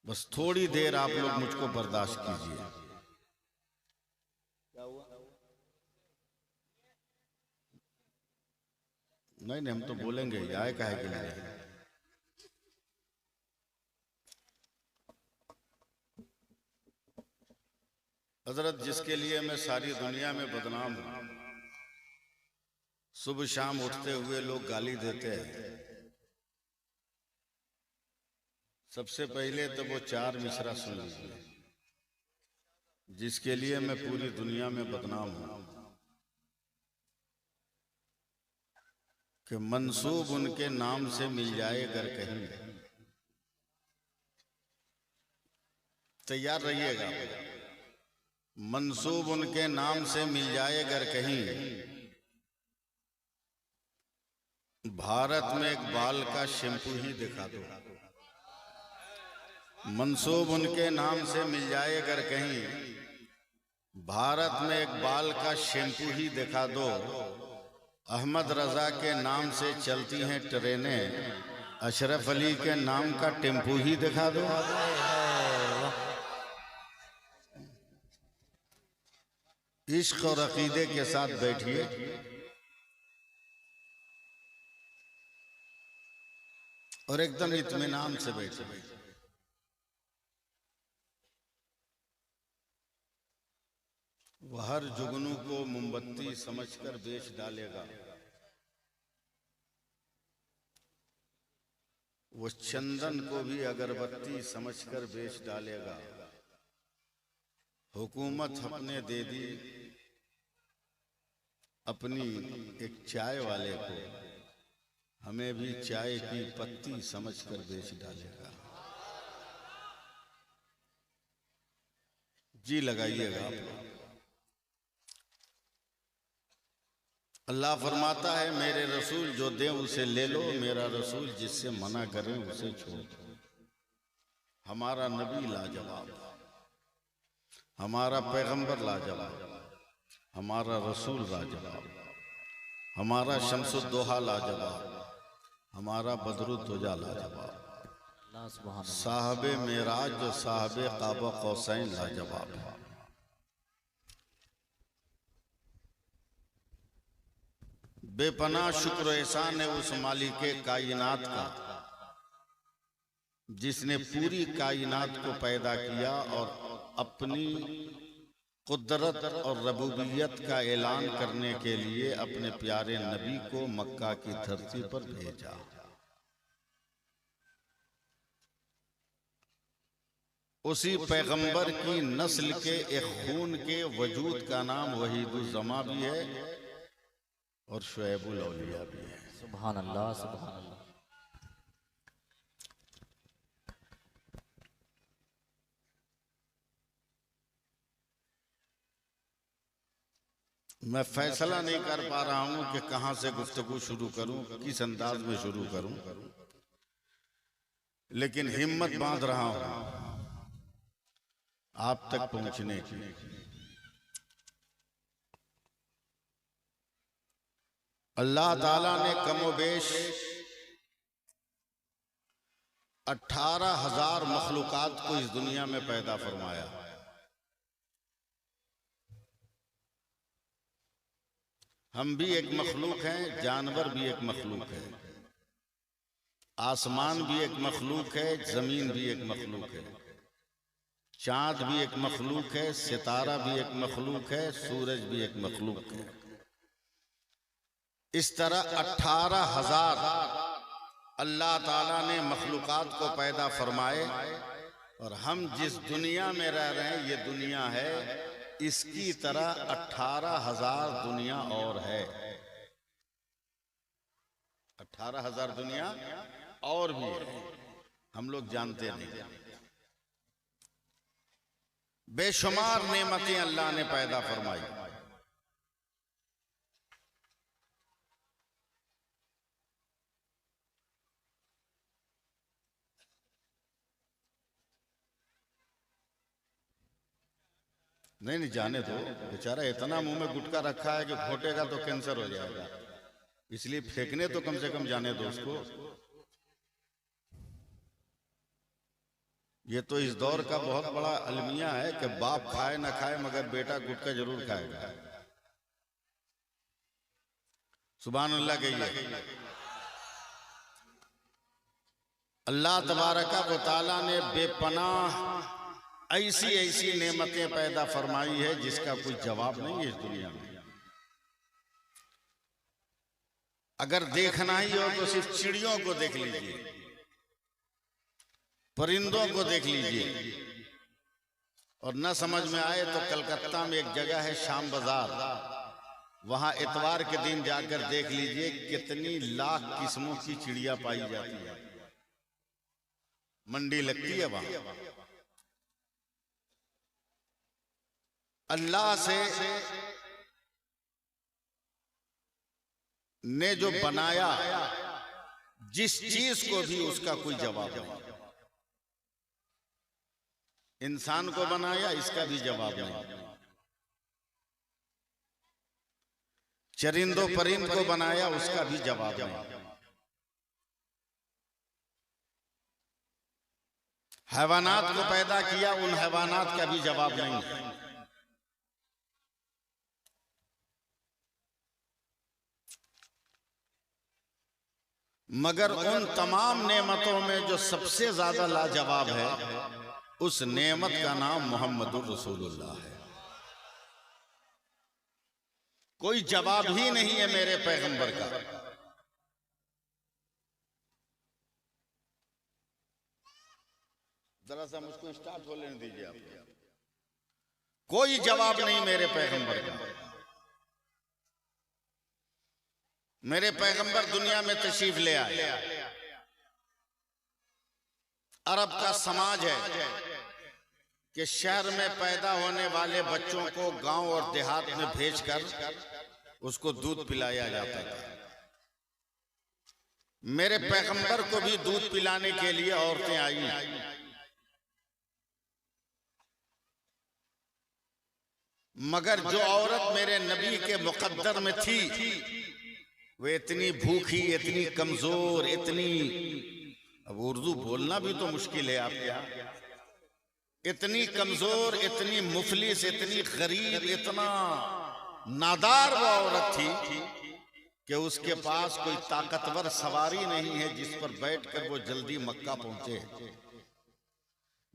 बस थोड़ी देर आप लोग मुझको बर्दाश्त कीजिए। क्या हुआ? नहीं नहीं, हम तो बोलेंगे, आए काहे के लिए। हजरत, जिसके लिए मैं सारी दुनिया में बदनाम हूं, सुबह शाम उठते हुए लोग गाली देते हैं, सबसे पहले तो वो चार मिसरा सुन लीजिए। जिसके लिए मैं पूरी दुनिया में बदनाम हूं कि मंसूब उनके नाम से मिल जाए अगर कहीं। तैयार रहिएगा। मंसूब उनके नाम से मिल जाए अगर कहीं, भारत में एक बाल का शैम्पू ही दिखा दो। मंसूब उनके नाम से मिल जाए अगर कहीं, भारत में एक बाल का शैम्पू ही दिखा दो। अहमद रजा के नाम से चलती हैं ट्रेनें, अशरफ अली के नाम का टेम्पू ही दिखा दो। इश्क और अकीदे के साथ बैठिए और एकदम इत्मीनान से बैठिए। वह हर जुगनू को मोमबत्ती समझकर बेच डालेगा, वो चंदन को भी अगरबत्ती समझकर बेच डालेगा। हुकूमत हमने दे दी अपनी एक चाय वाले को, हमें भी चाय की पत्ती समझकर बेच डालेगा। जी लगाइएगा आप लोग। अल्लाह फरमाता है, मेरे रसूल जो दे उसे ले लो, मेरा रसूल जिससे मना करे उसे छोड़ दो। हमारा नबी लाजवाब, हमारा पैगंबर लाजवाब, हमारा रसूल लाजवाब, हमारा शम्सुद्दोहा लाजवाब, हमारा बदरुद्दोजा लाजवाब, साहबे मेराज जो साहबे काबा कौसैन लाजवाब है। बेपनाह शुक्र एहसान है उस मालिके कायनात का, जिसने पूरी कायनात को पैदा किया और अपनी कुदरत और रबूबियत का ऐलान करने के लिए अपने प्यारे नबी को मक्का की धरती पर भेजा। उसी पैगंबर की नस्ल के एक खून के वजूद का नाम वहीदुज़्ज़मा भी है और शुएबुल औलिया भी है। सुभान अल्लाह, सुभान अल्लाह। मैं फैसला नहीं कर पा रहा हूं कि कहां से गुफ्तगू शुरू करूं, किस अंदाज में शुरू करूं, लेकिन हिम्मत बांध रहा हूं आप तक पहुंचने की। अल्लाह ताला ने कमोबेश 18,000 मखलूकात को इस दुनिया में पैदा फरमाया। हम भी एक मखलूक हैं, जानवर भी एक मखलूक है, आसमान भी एक मखलूक है, जमीन भी एक मखलूक है, चांद भी एक मखलूक है, सितारा भी एक मखलूक है, सूरज भी एक मखलूक है। इस तरह 18,000 अल्लाह ताला ने मखलूकात को पैदा फरमाए और हम जिस दुनिया में रह रहे हैं ये दुनिया है, इसकी तरह 18,000 दुनिया और है। 18,000 दुनिया और भी है, हम लोग जानते नहीं। बेशुमार नेमतें अल्लाह ने पैदा फरमाई। नहीं नहीं, जाने दो, बेचारा इतना मुंह में गुटखा रखा है कि घोटेगा तो कैंसर हो जाएगा, इसलिए फेंकने तो कम से कम जाने दो उसको। ये तो इस दौर का बहुत बड़ा अलमिया है कि बाप खाए ना खाए मगर बेटा गुटखा जरूर खाएगा। सुभान अल्लाह कहिए। अल्लाह तबारका व तआला ने बेपनाह ऐसी ऐसी नेमतें पैदा फरमाई है जिसका कोई जवाब नहीं है इस दुनिया में। अगर देखना ही हो तो सिर्फ चिड़ियों को देख लीजिए, परिंदों को देख लीजिए, और न समझ में आए तो कलकत्ता में एक जगह है शाम बाजार, वहां इतवार के दिन जाकर देख लीजिए कितनी लाख किस्मों की चिड़िया पाई जाती है। मंडी लगती है वहां। अल्लाह से ने जो बनाया जिस चीज को भी उसका कोई जवाब नहीं। इंसान को बनाया, इसका भी जवाब नहीं। चरिंदो परिंद को बनाया, उसका भी जवाब नहीं। हैवानात को पैदा किया, उन हैवानात का भी जवाब नहीं। मगर उन तमाम नेमतों में जो सबसे ज्यादा लाजवाब है, उस नेमत का नाम मोहम्मदुर रसूलुल्लाह है। कोई जवाब ही नहीं है मेरे पैगंबर का। जरा सा मुझको स्टार्ट हो लेने दीजिए आप। कोई जवाब नहीं मेरे पैगंबर का। मेरे पैगंबर दुनिया में तशरीफ ले आए। अरब का समाज है कि शहर में पैदा होने वाले बच्चों को गांव और देहात में भेजकर उसको दूध पिलाया जाता था। मेरे पैगंबर को भी दूध पिलाने के लिए औरतें आई। मगर जो औरत मेरे नबी के मुकद्दर में थी, वो इतनी भूखी, इतनी कमजोर, इतनी, अब उर्दू बोलना भी तो मुश्किल है आपके यहाँ, इतनी कमजोर, इतनी मुफलिस, इतनी गरीब, इतना नादार वो औरत थी कि उसके पास कोई ताकतवर सवारी नहीं है जिस पर बैठकर वो जल्दी मक्का पहुंचे।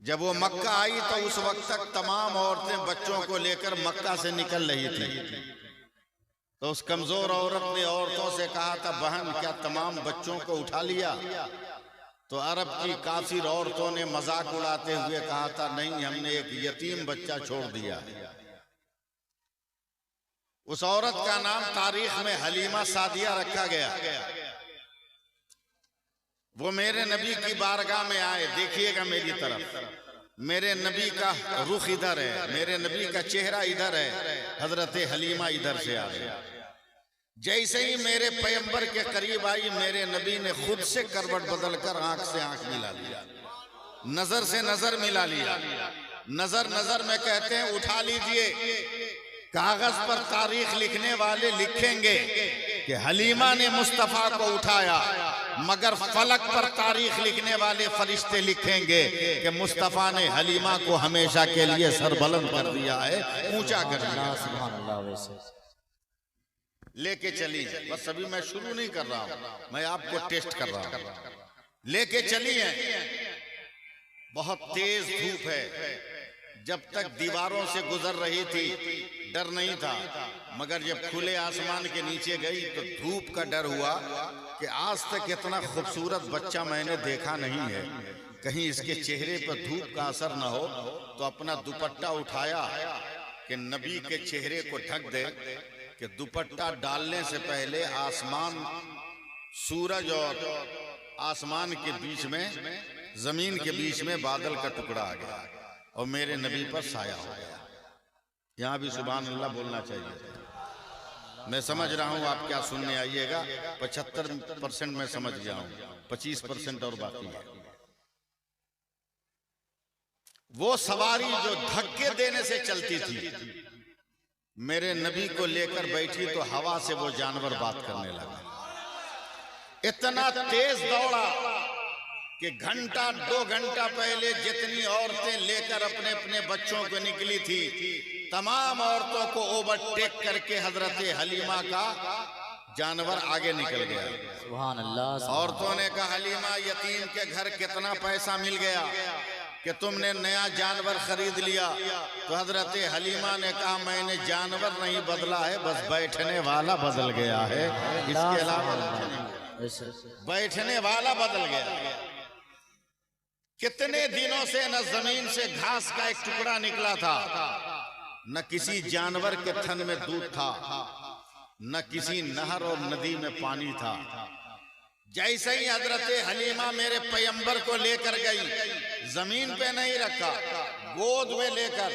जब वो मक्का आई तो उस वक्त तक तमाम औरतें बच्चों को लेकर मक्का से निकल रही थी। तो उस कमजोर औरत ने औरतों से कहा था, बहन क्या तमाम बच्चों को उठा लिया? तो अरब की काफिर औरतों ने मजाक उड़ाते हुए कहा था, नहीं, हमने एक यतीम बच्चा छोड़ दिया। उस औरत का नाम तारीख में हलीमा सादिया रखा गया। वो मेरे नबी की बारगाह में आए। देखिएगा मेरी तरफ, मेरे नबी का रुख इधर है, मेरे नबी का चेहरा इधर है, हजरत हलीमा इधर से आ गए। जैसे ही मेरे पैगंबर के करीब आई, मेरे नबी ने खुद से करवट बदलकर आंख से आंख मिला लिया, नजर से नजर मिला लिया। नजर नजर में कहते हैं, उठा लीजिए। कागज पर तारीख लिखने वाले लिखेंगे कि हलीमा ने मुस्तफा को उठाया, मगर फलक पर तारीख लिखने वाले फरिश्ते लिखेंगे कि मुस्तफा ने हलीमा को हमेशा के लिए सरबलंद कर दिया है, ऊंचा कर दिया। लेके चली, बस अभी मैं शुरू नहीं कर रहा हूं, मैं आपको टेस्ट कर रहा हूं। लेके चली है। बहुत तेज धूप है। जब तक दीवारों से गुजर रही थी डर नहीं था, मगर जब खुले आसमान के नीचे गई तो धूप का डर हुआ कि आज तक इतना खूबसूरत बच्चा मैंने देखा नहीं है, कहीं इसके चेहरे पर धूप का असर न हो। तो अपना दुपट्टा उठाया कि नबी के चेहरे को ढक दे, कि दुपट्टा डालने से पहले आसमान, सूरज और आसमान के बीच में, जमीन के बीच में बादल का टुकड़ा आ गया और मेरे नबी पर साया हो गया। यहाँ भी सुभान अल्लाह बोलना चाहिए। मैं समझ रहा हूँ आप क्या सुनने आइएगा। 75% मैं समझ गया हूँ, 25% और बाकी है। वो सवारी जो धक्के देने से चलती थी, मेरे नबी को लेकर बैठी तो हवा से वो जानवर बात करने लगा। इतना तेज दौड़ा कि घंटा 2 घंटा पहले जितनी औरतें लेकर अपने अपने बच्चों को निकली थी, तमाम औरतों को ओवरटेक करके हजरत हलीमा का जानवर आगे निकल गया। सुभान अल्लाह। औरतों ने कहा, हलीमा यतीम के घर कितना पैसा मिल गया कि तुमने नया जानवर खरीद लिया? तो हजरत हलीमा ने कहा, मैंने जानवर नहीं बदला है, बस बैठने वाला बदल गया है, इसके अलावा बैठने वाला बदल गया। कितने दिनों से न जमीन से घास का एक टुकड़ा निकला था, न किसी जानवर के थन में दूध था, न किसी नहर और नदी में पानी था। जैसे ही हजरत हलीमा मेरे पैगंबर को लेकर गई, जमीन पे नहीं रखा, गोद में लेकर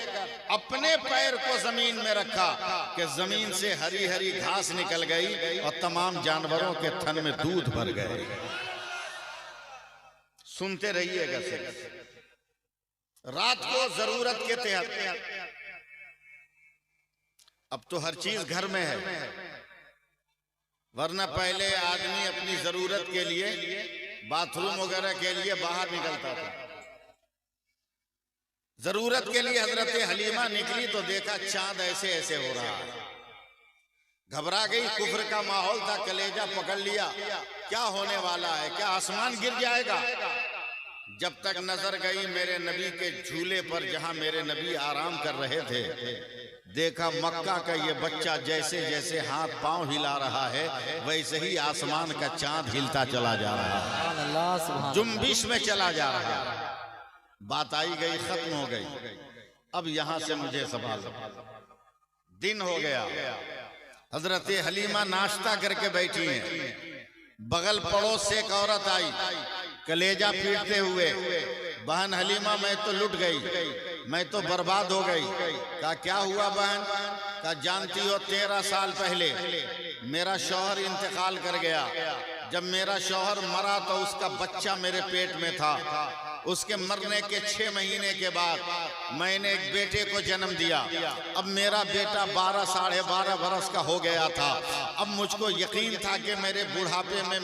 अपने पैर को जमीन में रखा कि जमीन से हरी हरी घास निकल गई और तमाम जानवरों के थन में दूध भर गए। सुनते रहिएगा सिर्फ। रात को जरूरत के तहत, अब तो हर चीज घर में है, वरना पहले आदमी अपनी जरूरत के लिए, बाथरूम वगैरह के लिए बाहर निकलता था। जरूरत के लिए हजरत हलीमा निकली तो देखा चांद ऐसे ऐसे हो रहा है। घबरा गई, कुफ्र का माहौल था, कलेजा पकड़ लिया, क्या होने वाला है, क्या आसमान गिर जाएगा? जब तक नजर गई मेरे नबी के झूले पर, जहां मेरे नबी आराम कर रहे थे, देखा मक्का का ये बच्चा जैसे जैसे हाथ पांव हिला रहा है, वैसे ही आसमान का चांद हिलता चला जा रहा है, जुम्बिश में चला जा रहा है। बात आई गई, खत्म हो गई। अब यहां से मुझे सवाल, दिन हो गया, हजरत हलीमा नाश्ता करके बैठी हैं, बगल पड़ोस से एक औरत आई, कलेजा पीटते हुए, बहन हलीमा मैं तो लुट गई, मैं तो बर्बाद हो गई। कहा क्या हुआ बहन? कहा जानती हो 13 साल पहले मेरा शौहर इंतकाल कर गया। जब मेरा शौहर मरा तो उसका बच्चा मेरे पेट में था। उसके मरने के 6 महीने के बाद मैंने एक बेटे को जन्म दिया। अब मेरा बेटा 12 साढ़े 12 बरस का हो गया था। अब मुझको यकीन था कि मेरे बुढ़ापे में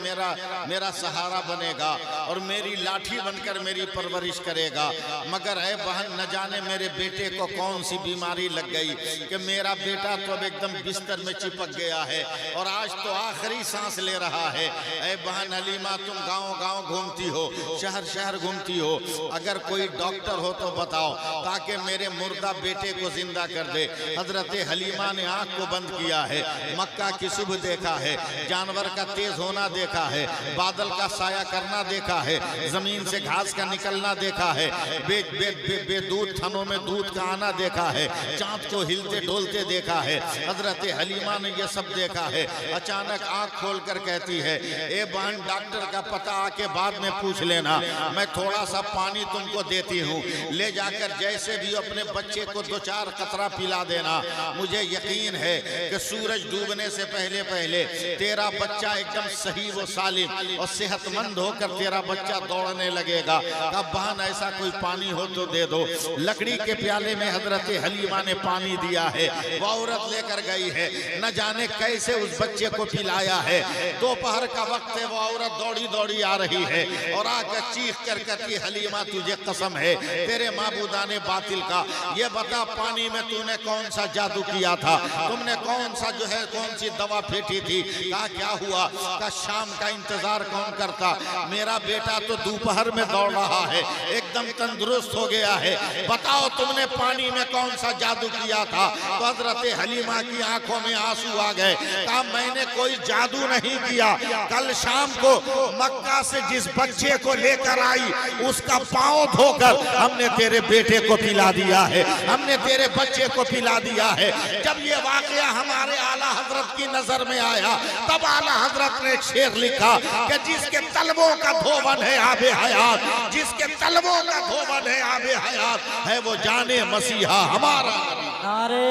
मेरा सहारा बनेगा और मेरी लाठी बनकर मेरी परवरिश करेगा। मगर है बहन, न जाने मेरे बेटे को कौन सी बीमारी लग गई कि मेरा बेटा तो अब एकदम बिस्तर में चिपक गया है और आज तो आखिरी सांस ले रहा है। ऐ बहन हलीमा, तुम गांव गांव घूमती हो, शहर शहर घूमती हो, अगर कोई डॉक्टर हो तो बताओ ताकि मेरे मुर्दा बेटे को जिंदा कर दे। हजरत हलीमा ने आंख को बंद किया है, मक्का की सुबह देखा है, जानवर का तेज होना देखा है, बादल का साया करना देखा है, जमीन से घास का निकलना देखा है, बेदूध थनों में दूध का आना देखा है, चांद को हिलते डोलते देखा है। हजरत हलीमा ने यह सब देखा है। अचानक आंख खोलकर कहती है, ए बहन डॉक्टर का पता आके बाद में पूछ लेना, मैं थोड़ा सा पानी तुमको देती हूँ, ले जाकर जैसे भी अपने बच्चे को 2-4 कतरा पिला देना। मुझे यकीन है कि सूरज डूबने से पहले पहले तेरा बच्चा एकदम सही व सालिम और सेहतमंद होकर तेरा बच्चा दौड़ने लगेगा। अब बहन ऐसा कोई पानी हो तो दे दो। लकड़ी के प्याले में हजरत हलीमा ने पानी दिया है, वो औरत लेकर गई है, न जाने कैसे उस बच्चे को पिलाया है। दोपहर का वक्त है, वो औरत दौड़ी दौड़ी आ रही है और आकर चीख कर कहती, हलीमा तुझे कसम है तेरे माबूदाने बातिल का, ये बता पानी में तूने कौन सा जादू किया था, तुमने कौन सा जो है कौन सी दवा फेंटी थी? कहा क्या हुआ? का शाम का इंतजार कौन करता? मेरा बेटा तो दोपहर में दौड़ रहा है, एकदम तंदुरुस्त हो गया है, बताओ तुमने पानी में कौन सा जादू किया था? तो हजरत हलीमा की आंखों में आंसू आ गए। कहा मैंने कोई जादू नहीं किया, कल शाम को मक्का से जिस बच्चे को लेकर आई उसका पांव धोकर हमने तेरे बेटे को पिला दिया है, हमने तेरे बच्चे को पिला दिया है। जब ये वाकया हमारे आला हजरत की नजर में आया तब आला हजरत ने एक शेर लिखा कि जिसके तलबों का धोवन है आबे हयात, जिसके तलबों का धोवन है आबे हयात, है वो जाने मसीहा हमारा। नारे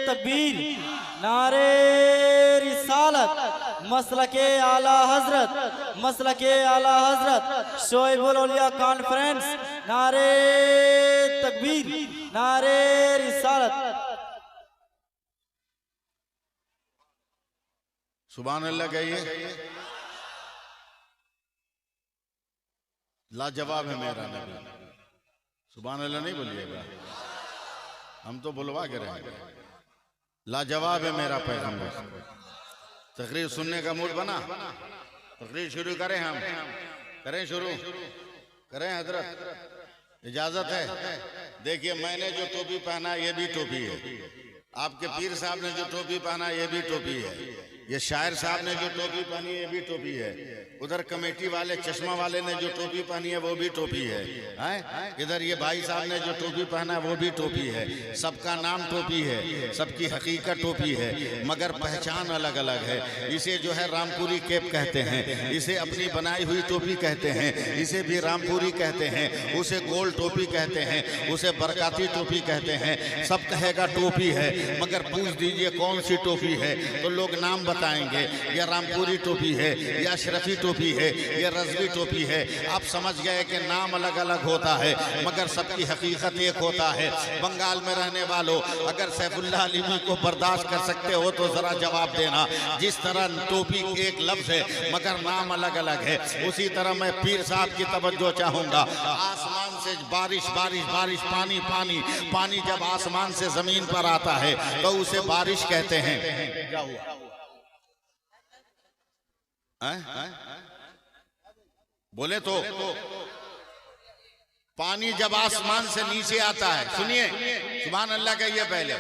तकबीर, नारे रिसालत, मसलके आला हजरत, मसलके आला हजरत, शोएबुल औलिया कॉन्फ्रेंस। नारे तकबीर, नारे रिसालत। सुभान अल्लाह कहिए। लाजवाब है मेरा नबी। सुभान अल्लाह नहीं बोलिएगा, हम तो बुलवा के रहेंगे। लाजवाब है मेरा पैगंबर। तकरीर सुनने का मूड बना, तकरीर शुरू करें। हम करें शुरू, करें हजरत, इजाजत है। देखिए मैंने जो टोपी पहना ये भी टोपी है, आपके पीर साहब ने जो टोपी पहना ये भी टोपी है, ये शायर साहब ने जो टोपी पहनी है ये भी टोपी है, उधर कमेटी वाले चश्मा वाले ने जो टोपी पहनी है वो भी टोपी है, इधर ये भाई साहब ने जो टोपी पहना है वो भी टोपी है। सबका नाम टोपी है, सबकी हकीकत टोपी है, मगर पहचान अलग अलग है। इसे जो है रामपुरी कैप कहते हैं, इसे अपनी बनाई हुई टोपी कहते हैं, इसे भी रामपुरी कहते हैं, उसे गोल टोपी कहते हैं, उसे बरकाती टोपी कहते हैं। सब कहेगा टोपी है, मगर पूछ दीजिए कौन सी टोपी है तो लोग नाम बताएंगे, या रामपुरी टोपी है, या अशरफी टोपी है, या रजवी टोपी है। आप समझ गए कि नाम अलग अलग होता है मगर सबकी हकीकत एक होता है। बंगाल में रहने वालों, अगर सैफुल्लाह अलीमी को बर्दाश्त कर सकते हो तो जरा जवाब देना। जिस तरह टोपी एक लफ्ज है मगर नाम अलग अलग है, उसी तरह मैं पीर साहब की तवज्जो चाहूंगा। आसमान से बारिश बारिश बारिश, पानी पानी पानी जब आसमान से जमीन पर आता है तो उसे बारिश कहते हैं। क्या हुआ? बोले तो पानी जब आसमान से नीचे आता है, सुनिए सुभान अल्लाह कहिए पहले,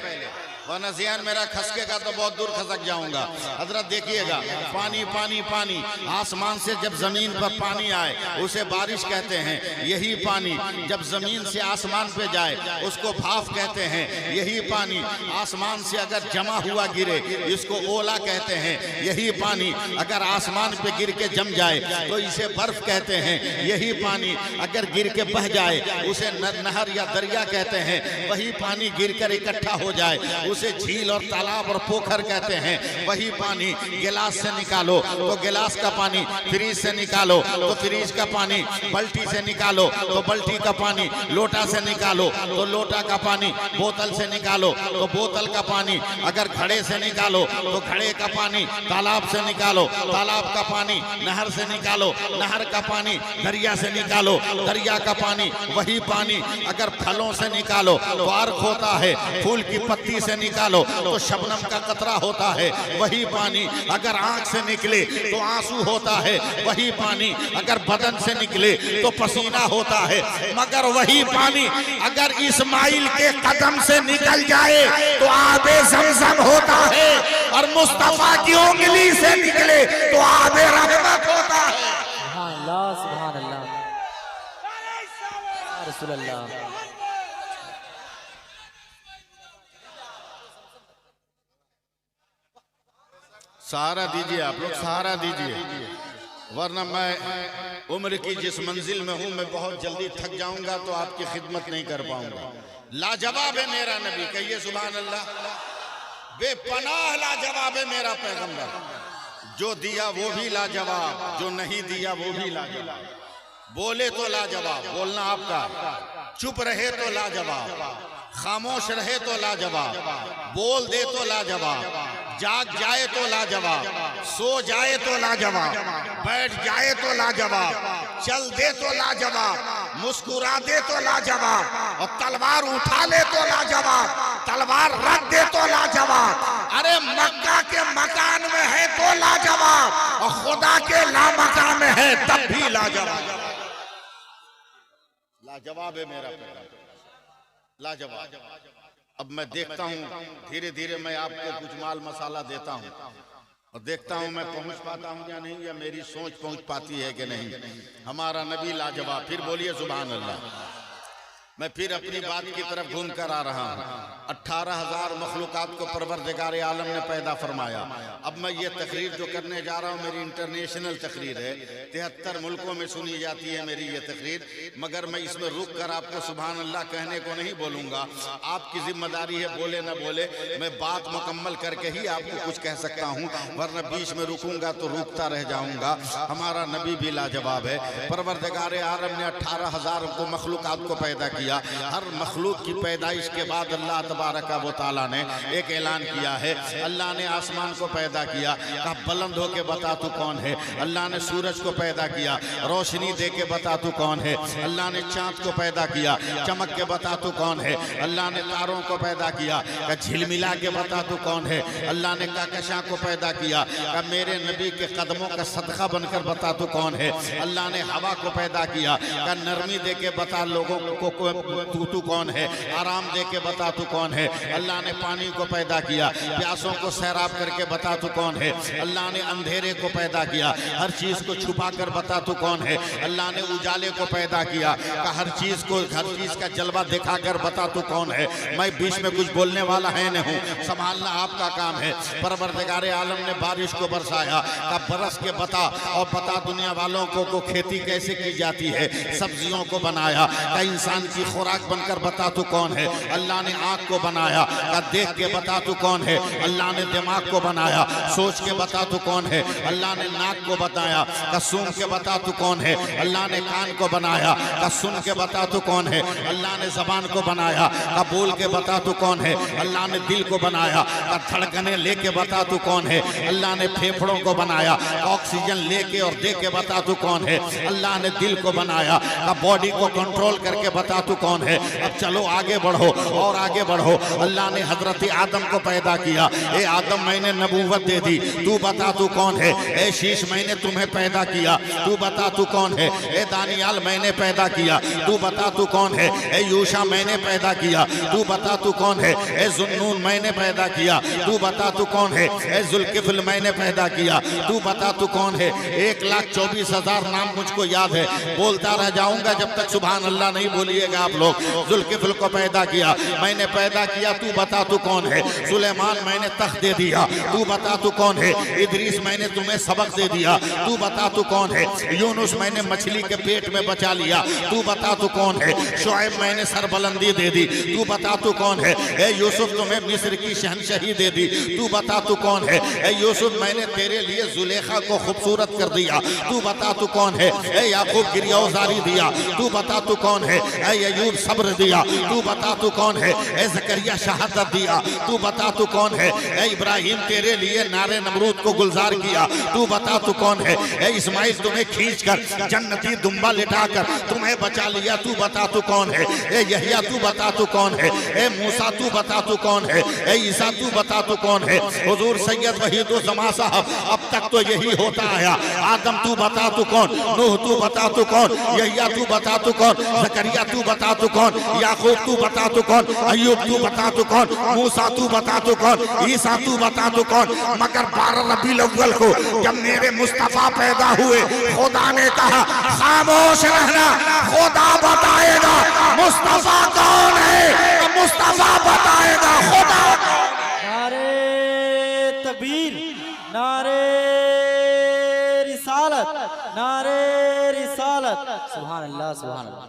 वरना ज़ियान मेरा खसके का तो बहुत दूर खसक जाऊंगा। हजरत देखिएगा, पानी पानी पानी, आसमान से जब जमीन पर पानी आए उसे बारिश कहते हैं। यही पानी जब जमीन से आसमान पे जाए उसको भाफ कहते हैं। यही पानी आसमान से अगर जमा हुआ गिरे इसको ओला कहते हैं। यही पानी अगर आसमान पे गिर के जम जाए तो इसे बर्फ कहते हैं। यही पानी अगर गिर के बह जाए उसे नहर या दरिया कहते हैं। वही पानी गिर कर इकट्ठा हो जाए उसे झील और तालाब और पोखर कहते हैं। वही पानी गिलास से निकालो तो गिलास का पानी, फ्रीज से निकालो तो फ्रीज का पानी, बाल्टी से निकालो तो बाल्टी का पानी, लोटा से निकालो तो लोटा का पानी, बोतल से निकालो तो बोतल का पानी, अगर घड़े से निकालो तो घड़े का पानी, तालाब से निकालो तालाब का पानी, नहर से निकालो नहर का पानी, दरिया से निकालो दरिया का पानी। वही पानी अगर फलों से निकालो तो अर्क होता है, फूल की पत्ती से निकालो तो शबनम का कतरा होता है। वही पानी अगर आंख से निकले तो आंसू होता है। वही पानी अगर बदन से निकले तो पसीना होता है। मगर वही पानी अगर इस्माइल के कदम से निकल जाए तो आबे ज़मज़म होता है, और मुस्तफा की उंगली से निकले तो आबे रहमत होता है। सुभान अल्लाह, सुभान अल्लाह, रसूल अल्लाह। सहारा दीजिए, आप लोग सहारा दीजिए, वरना मैं उम्र की जिस मंजिल में हूं मैं बहुत जल्दी थक जाऊंगा तो आपकी खिदमत नहीं कर पाऊंगा। लाजवाब है मेरा नबी, कहिए सुभान अल्लाह। बेपनाह लाजवाब है मेरा पैगंबर, जो दिया वो भी लाजवाब, जो नहीं दिया वो भी लाजवाब। बोले तो लाजवाब, बोलना आपका, चुप रहे तो लाजवाब, खामोश रहे तो लाजवाब, बोल दे तो लाजवाब, जाग जाए तो लाजवाब, सो जाए तो लाजवाब, बैठ जाए तो लाजवाब, चल दे तो लाजवाब, मुस्कुरा दे तो लाजवाब, और तलवार उठा ले तो लाजवाब, तलवार रख दे तो लाजवाब। अरे मक्का के मकान में है तो लाजवाब, और खुदा के लामकान में है तब भी लाजवाब। लाजवाब है मेरा पैगंबर, लाजवाब। अब मैं देखता हूँ धीरे धीरे मैं आपको कुछ माल मसाला देता हूँ और देखता हूँ मैं पहुँच पाता हूँ या नहीं, या मेरी सोच पहुँच पाती है कि नहीं। हमारा नबी लाजवाब। फिर बोलिए सुभान अल्लाह। मैं फिर अपनी बात की तरफ घूम कर आ रहा हूँ। 18,000 मखलूकात को परवरदिगार आलम ने पैदा फरमाया। अब मैं ये तकरीर जो करने जा रहा हूँ मेरी इंटरनेशनल तकरीर है, 73 मुल्कों में सुनी जाती है मेरी ये तकरीर, मगर मैं इसमें रुक कर आपको सुभान अल्लाह कहने को नहीं बोलूँगा। आपकी जिम्मेदारी है, बोले न बोले मैं बात मुकम्मल करके ही आपको कुछ कह सकता हूँ, वरना बीच में रुकूंगा तो रुकता रह जाऊँगा। हमारा नबी भी लाजवाब है। परवरदिगार आलम ने 18,000 को मखलूकात को पैदा किया। किया। हर मखलूक की पैदाइश के बाद अल्लाह तबारक व तआला ने एक ऐलान किया है। अल्लाह ने आसमान को पैदा किया, कहा बुलंद होके बता तू कौन है। अल्लाह ने सूरज को पैदा किया, रोशनी दे के बता तू कौन है। अल्लाह ने चांद को पैदा किया, चमक के बता तू कौन है। अल्लाह ने तारों को पैदा किया, कहा झिलमिला के बता तू कौन है। अल्लाह ने कहकशां को पैदा किया, कहा मेरे नबी के कदमों का सदका बनकर बता तू कौन है। अल्लाह ने हवा को पैदा किया, कहा नरमी दे के बता लोगों को तू कौन है। आराम दे के बता तू कौन है। अल्लाह ने पानी को पैदा किया, प्यासों को सैराब करके बता तू कौन है। अल्लाह ने अंधेरे को पैदा किया, हर चीज को छुपा कर बता तू कौन है। अल्लाह ने उजाले को पैदा किया, का हर चीज का जलवा दिखाकर बता तू कौन है। मैं बीच में कुछ बोलने वाला है नहीं हूँ, संभालना आपका काम है। परवरदिगारे आलम ने बारिश को बरसाया, का बरस के बता और बता दुनिया वालों को खेती कैसे की जाती है। सब्जियों को बनाया, का इंसान की खुराक बनकर बता तू कौन है। अल्लाह ने आँख को बनाया, का देख के बता तू कौन है। अल्लाह ने दिमाग को बनाया, सोच के बता तू कौन है। अल्लाह ने नाक को बताया, का सूंघ के बता तू कौन है। अल्लाह ने कान को बनाया, का सुन के बता तू कौन है। अल्लाह ने जबान को बनाया, का बोल के बता तू कौन है। अल्लाह ने दिल को बनाया, का धड़कने लेके बता तू कौन है। अल्लाह ने फेफड़ों को बनाया, ऑक्सीजन लेके और दे के बता तू कौन है। अल्लाह ने दिल को बनाया, का बॉडी को कंट्रोल करके बता तू कौन है। अब चलो आगे बढ़ो और आगे बढ़ो। अल्लाह ने हजरत आदम को पैदा किया, ए आदम मैंने नबूवत दे दी, तू बता तू कौन है। ए शीश मैंने तुम्हें पैदा किया, तू बता तू कौन है। ए दानियाल मैंने पैदा किया, तू बता तू कौन है। ए यूशा मैंने पैदा किया, तू बता तू कौन है। ए जुन्नून मैंने पैदा किया, तू बता तू कौन है। ए जुल्किफ्ल मैंने पैदा किया, तू बता तू कौन है। 1,24,000 नाम मुझको याद है, बोलता रह जाऊंगा जब तक सुभान अल्लाह नहीं बोलिएगा आप लोग। जुल्किफ्ल को पैदा किया, मैंने पैदा किया, तू बता तू कौन है। सुलेमान मैंने तख्त दे दिया, तू बता तू कौन है। इदरीस मैंने तुम्हें सबक दे दिया, तू बता तू कौन है। यूनुस मैंने मछली के पेट में बचा लिया, तू बता तू कौन है। शुएब मैंने सरबलंदी दे दी, तू बता तू कौन है। ए यूसुफ तुम्हें मिस्र की शहनशाही दे दी, तू बता तू कौन है। ए यूसुफ मैंने तेरे लिए जुलेखा को खूबसूरत कर दिया, तू बता तू कौन है। ए याकूब गिरयावजारी दिया, तू बता तू कौन है। ए अय्यूब सब्र दिया, तू बता तू कौन है। ए ज़करिया शहादत दिया, तू बता तू कौन है। ए इब्राहिम तेरे लिए नारे नमरूद को गुलजार किया, तू बता तू कौन है। ए इस्माइल तुम्हें खींचकर जन्नती दुम्बा लिटाकर तुम्हें बचा लिया, तू बता तू कौन है। ए यहिया तू बता तू कौन है। ए मूसा तू बता तू कौन है। ए ईसा तू बता तू कौन है। हुजूर सैयद वहीदुज़्ज़मा साहब अब तक तो यही होता आया। आदम तू बता तू कौन, नूह तू बता तू कौन, यहिया तू बता तू कौन, ज़करिया तू बता तू कौन, याकूब तू बता तू कौन, अय्यूब तू बता तू कौन, मूसा तू बता तू कौन, ईसा तू बता तू कौन। मगर 12 रबीउल अव्वल को जब मेरे मुस्तफा पैदा हुए, खुदा ने कहा खामोश रहना, खुदा बताएगा मुस्तफा कौन है, मुस्तफा बताएगा खुदा। नारे तकबीर, नारे रिसालत, नारे रिसालत। सुभान अल्लाह, सुभान अल्लाह।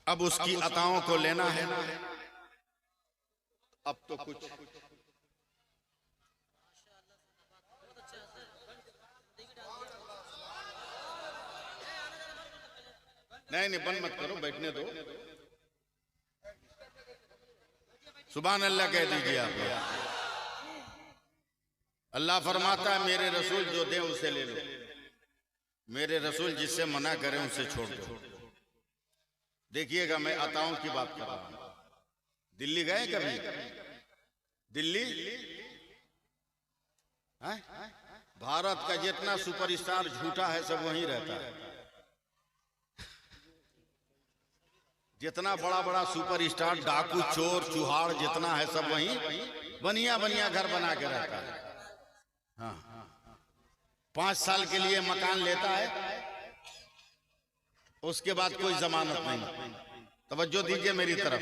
अब उसकी अताओं को लेना है। अब तो कुछ नहीं, बंद मत करो, बैठने दो। सुभान अल्लाह कह दीजिए आप। अल्लाह फरमाता है मेरे रसूल जो दे उसे ले लो, मेरे रसूल जिससे मना करें उसे छोड़ दो। देखिएगा मैं अताओं की बात कर रहा हूं। दिल्ली गए कभी? दिल्ली है? भारत का जितना सुपरस्टार झूठा है सब वहीं रहता है। जितना बड़ा बड़ा सुपरस्टार डाकू चोर चुहाड़ जितना है सब वहीं बनिया बनिया घर बना के रहता है। हाँ, 5 साल के लिए मकान लेता है, उसके बाद कोई जमानत नहीं। तवज्जो दीजिए मेरी तरफ।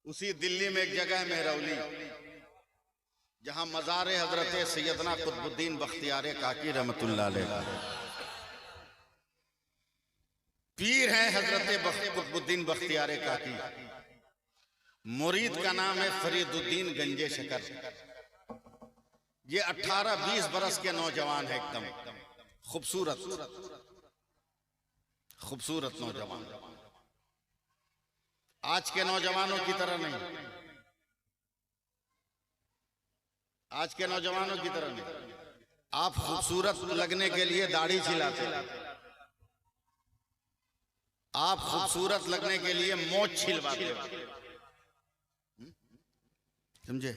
उसी दिल्ली में एक जगह है मेहरौली, जहां मज़ार हजरत सैयदना कुतुबुद्दीन बख्तियार काकी रहमतुल्लाह अलैह पीर हैं हजरत कुतुबुद्दीन बख्तियार काकी। मुरीद का नाम है फरीदुद्दीन गंजे शकर। ये 18-20 बरस के नौजवान है, एकदम खूबसूरत। खूबसूरत नौजवान, आज के नौजवानों की तरह नहीं, आज के नौजवानों की तरह नहीं। आप खूबसूरत लगने के लिए दाढ़ी छिलाते, आप खूबसूरत लगने के लिए मोछ छिलवाते, समझे?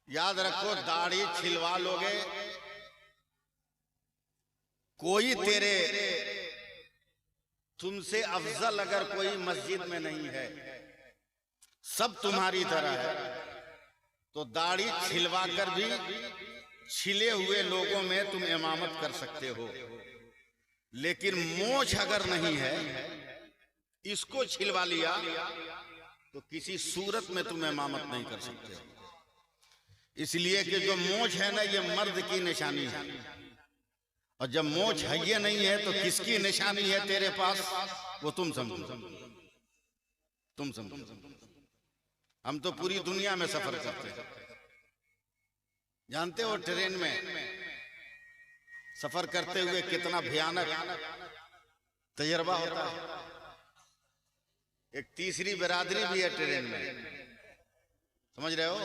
याद रखो, दाढ़ी छिलवा लोगे, कोई तेरे तुमसे अफजल अगर कोई मस्जिद में नहीं है, सब तुम्हारी तरह है, तो दाढ़ी छिलवा कर भी छिले हुए लोगों में तुम इमामत कर सकते हो। लेकिन मोछ अगर नहीं है, इसको छिलवा लिया तो किसी सूरत में तुम इमामत नहीं कर सकते हो। इसलिए कि जो मोछ है ना, ये मर्द की निशानी है, और जब मोछ है ये नहीं है तो किसकी निशानी है तेरे पास, वो तुम समझो, तुम समझो। हम तो पूरी दुनिया में सफर करते हैं, जानते हो ट्रेन में सफर करते हुए कितना भयानक तजर्बा होता है। एक तीसरी बिरादरी भी है ट्रेन में, समझ रहे हो?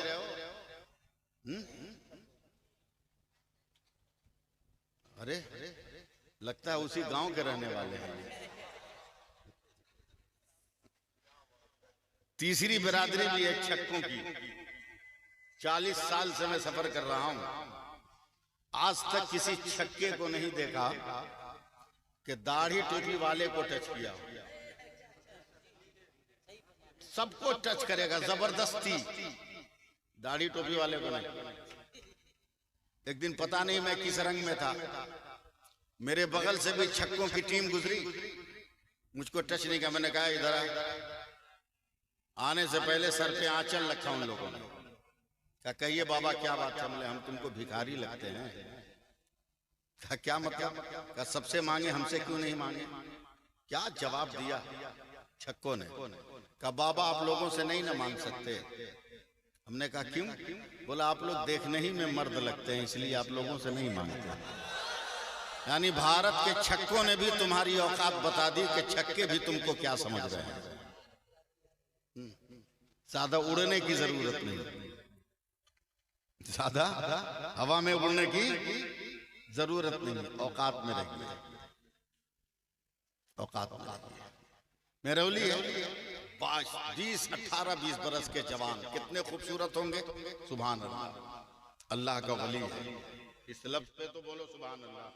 अरे लगता है उसी गांव के रहने वाले हैं। तीसरी बिरादरी भी है छक्कों की। 40 साल से मैं सफर कर रहा हूं, आज तक किसी छक्के को नहीं देखा कि दाढ़ी टोपी वाले को टच किया हो। सबको टच करेगा जबरदस्ती, दाढ़ी टोपी वाले को नहीं। एक दिन पता नहीं मैं किस रंग में था, मेरे बगल से भी छक्कों की टीम गुजरी, मुझको टच नहीं किया। मैंने कहा इधर आने से पहले सर पे आंचल रखा उन लोगों ने। कहिए बाबा क्या बात है? हम तुमको भिखारी लगते हैं। क्या मतलब? क्या सबसे मांगे, हमसे क्यों नहीं मांगे? क्या जवाब दिया छक्कों ने? कहा बाबा आप लोगों से नहीं ना मांग सकते। हमने कहा क्यों? बोला आप लोग देखने ही में मर्द लगते हैं, इसलिए आप लोगों से नहीं मांगते। यानी भारत के छक्कों ने भी तुम्हारी औकात बता दी कि छक्के भी तुमको क्या समझ रहे हैं। ज्यादा उड़ने की जरूरत नहीं, ज्यादा हवा में उड़ने की जरूरत नहीं, औकात में रहिए, औकात में रहिए। मेरौली है 20, 18, 20 बरस के जवान कितने खूबसूरत होंगे। सुभान अल्लाह, अल्लाह का वली है। इस लफ्ज पे तो बोलो सुभान अल्लाह।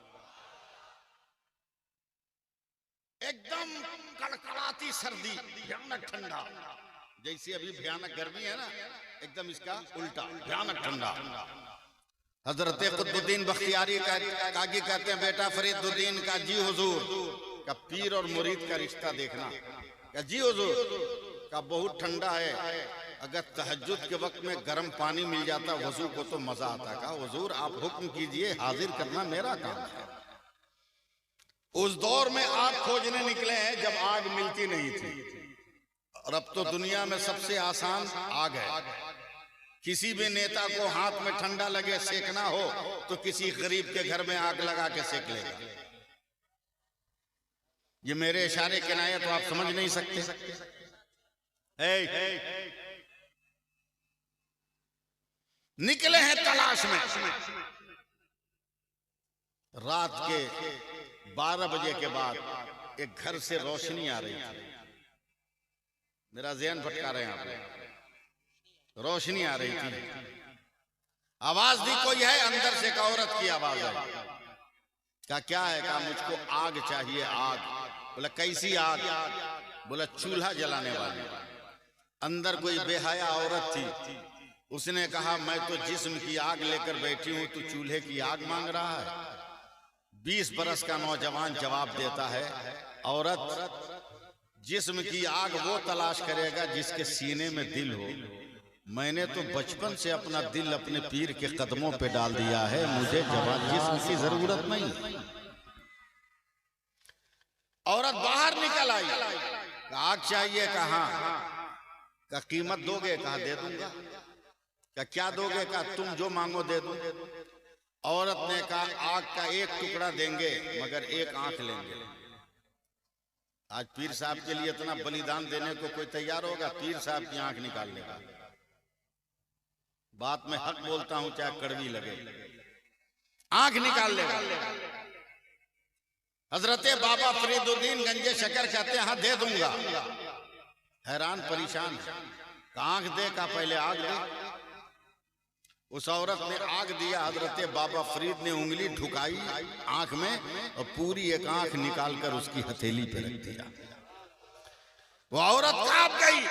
एकदम कड़कड़ाती सर्दी, भयानक ठंडा, जैसी अभी भयानक गर्मी है ना, एकदम इसका उल्टा भयानक ठंडा। हजरत कुतुबुद्दीन बख्तियारी कागी कहते हैं, बेटा फरीदुद्दीन का जी हुजूर का पीर और मुरीद का रिश्ता देखना। का जी हुजूर का बहुत ठंडा है, अगर तहज्जुद के वक्त में गर्म पानी मिल जाता वजू को तो मजा आता। का हुजूर आप हुक्म कीजिए, हाजिर करना मेरा काम है। उस दौर में आग खोजने निकले हैं जब आग मिलती नहीं थी, और अब तो दुनिया में सबसे आसान आग है। किसी भी नेता को हाथ में ठंडा लगे सेकना हो तो किसी गरीब के घर में आग लगा के सेक लेगा। ये मेरे इशारे किनाये तो आप समझ नहीं सकते। निकले हैं तलाश में। रात के 12 बजे के बाद एक घर से रोशनी आ रही थी। मेरा ज़हन भटका रहे हैं आप। रोशनी आ रही थी, आवाज दी कोई है, अंदर से एक औरत की आवाज है। क्या है? कहा मुझको आग चाहिए, आग। बोला कैसी आग? बोला चूल्हा जलाने वाली। अंदर कोई बेहया औरत थी, उसने कहा मैं तो जिस्म की आग लेकर बैठी हूं, तू चूल्हे की आग मांग रहा है। 20 बरस का नौजवान जवाब देता है, औरत जिस्म की आग वो तलाश करेगा जिसके सीने में दिल हो। मैंने तो बचपन से अपना दिल अपने पीर के कदमों पे डाल दिया है, मुझे जवान जिस्म की जरूरत नहीं। औरत बाहर निकल आई, आग चाहिए, कहा का कीमत दोगे? कहा दे दूंगा। क्या दोगे? कहा तुम जो मांगो दे दूं। औरत ने कहा आग का एक टुकड़ा देंगे मगर एक आंख लेंगे। आज पीर साहब के लिए इतना बलिदान देने को कोई तैयार होगा? पीर साहब की आंख निकाल लेगा। बात में हक बोलता हूं, चाहे कड़वी लगे, आंख निकाल लेगा। हजरते बाबा फरीदुद्दीन गंजे शकर कहते हैं हाँ दे दूंगा। हैरान परेशान, आंख दे का पहले आग दे। उस औरत ने आग दिया, हजरते बाबा फरीद ने उंगली ठुकाई आंख में और पूरी एक आंख निकालकर उसकी हथेली पे रख दिया। वो औरत कांप गई।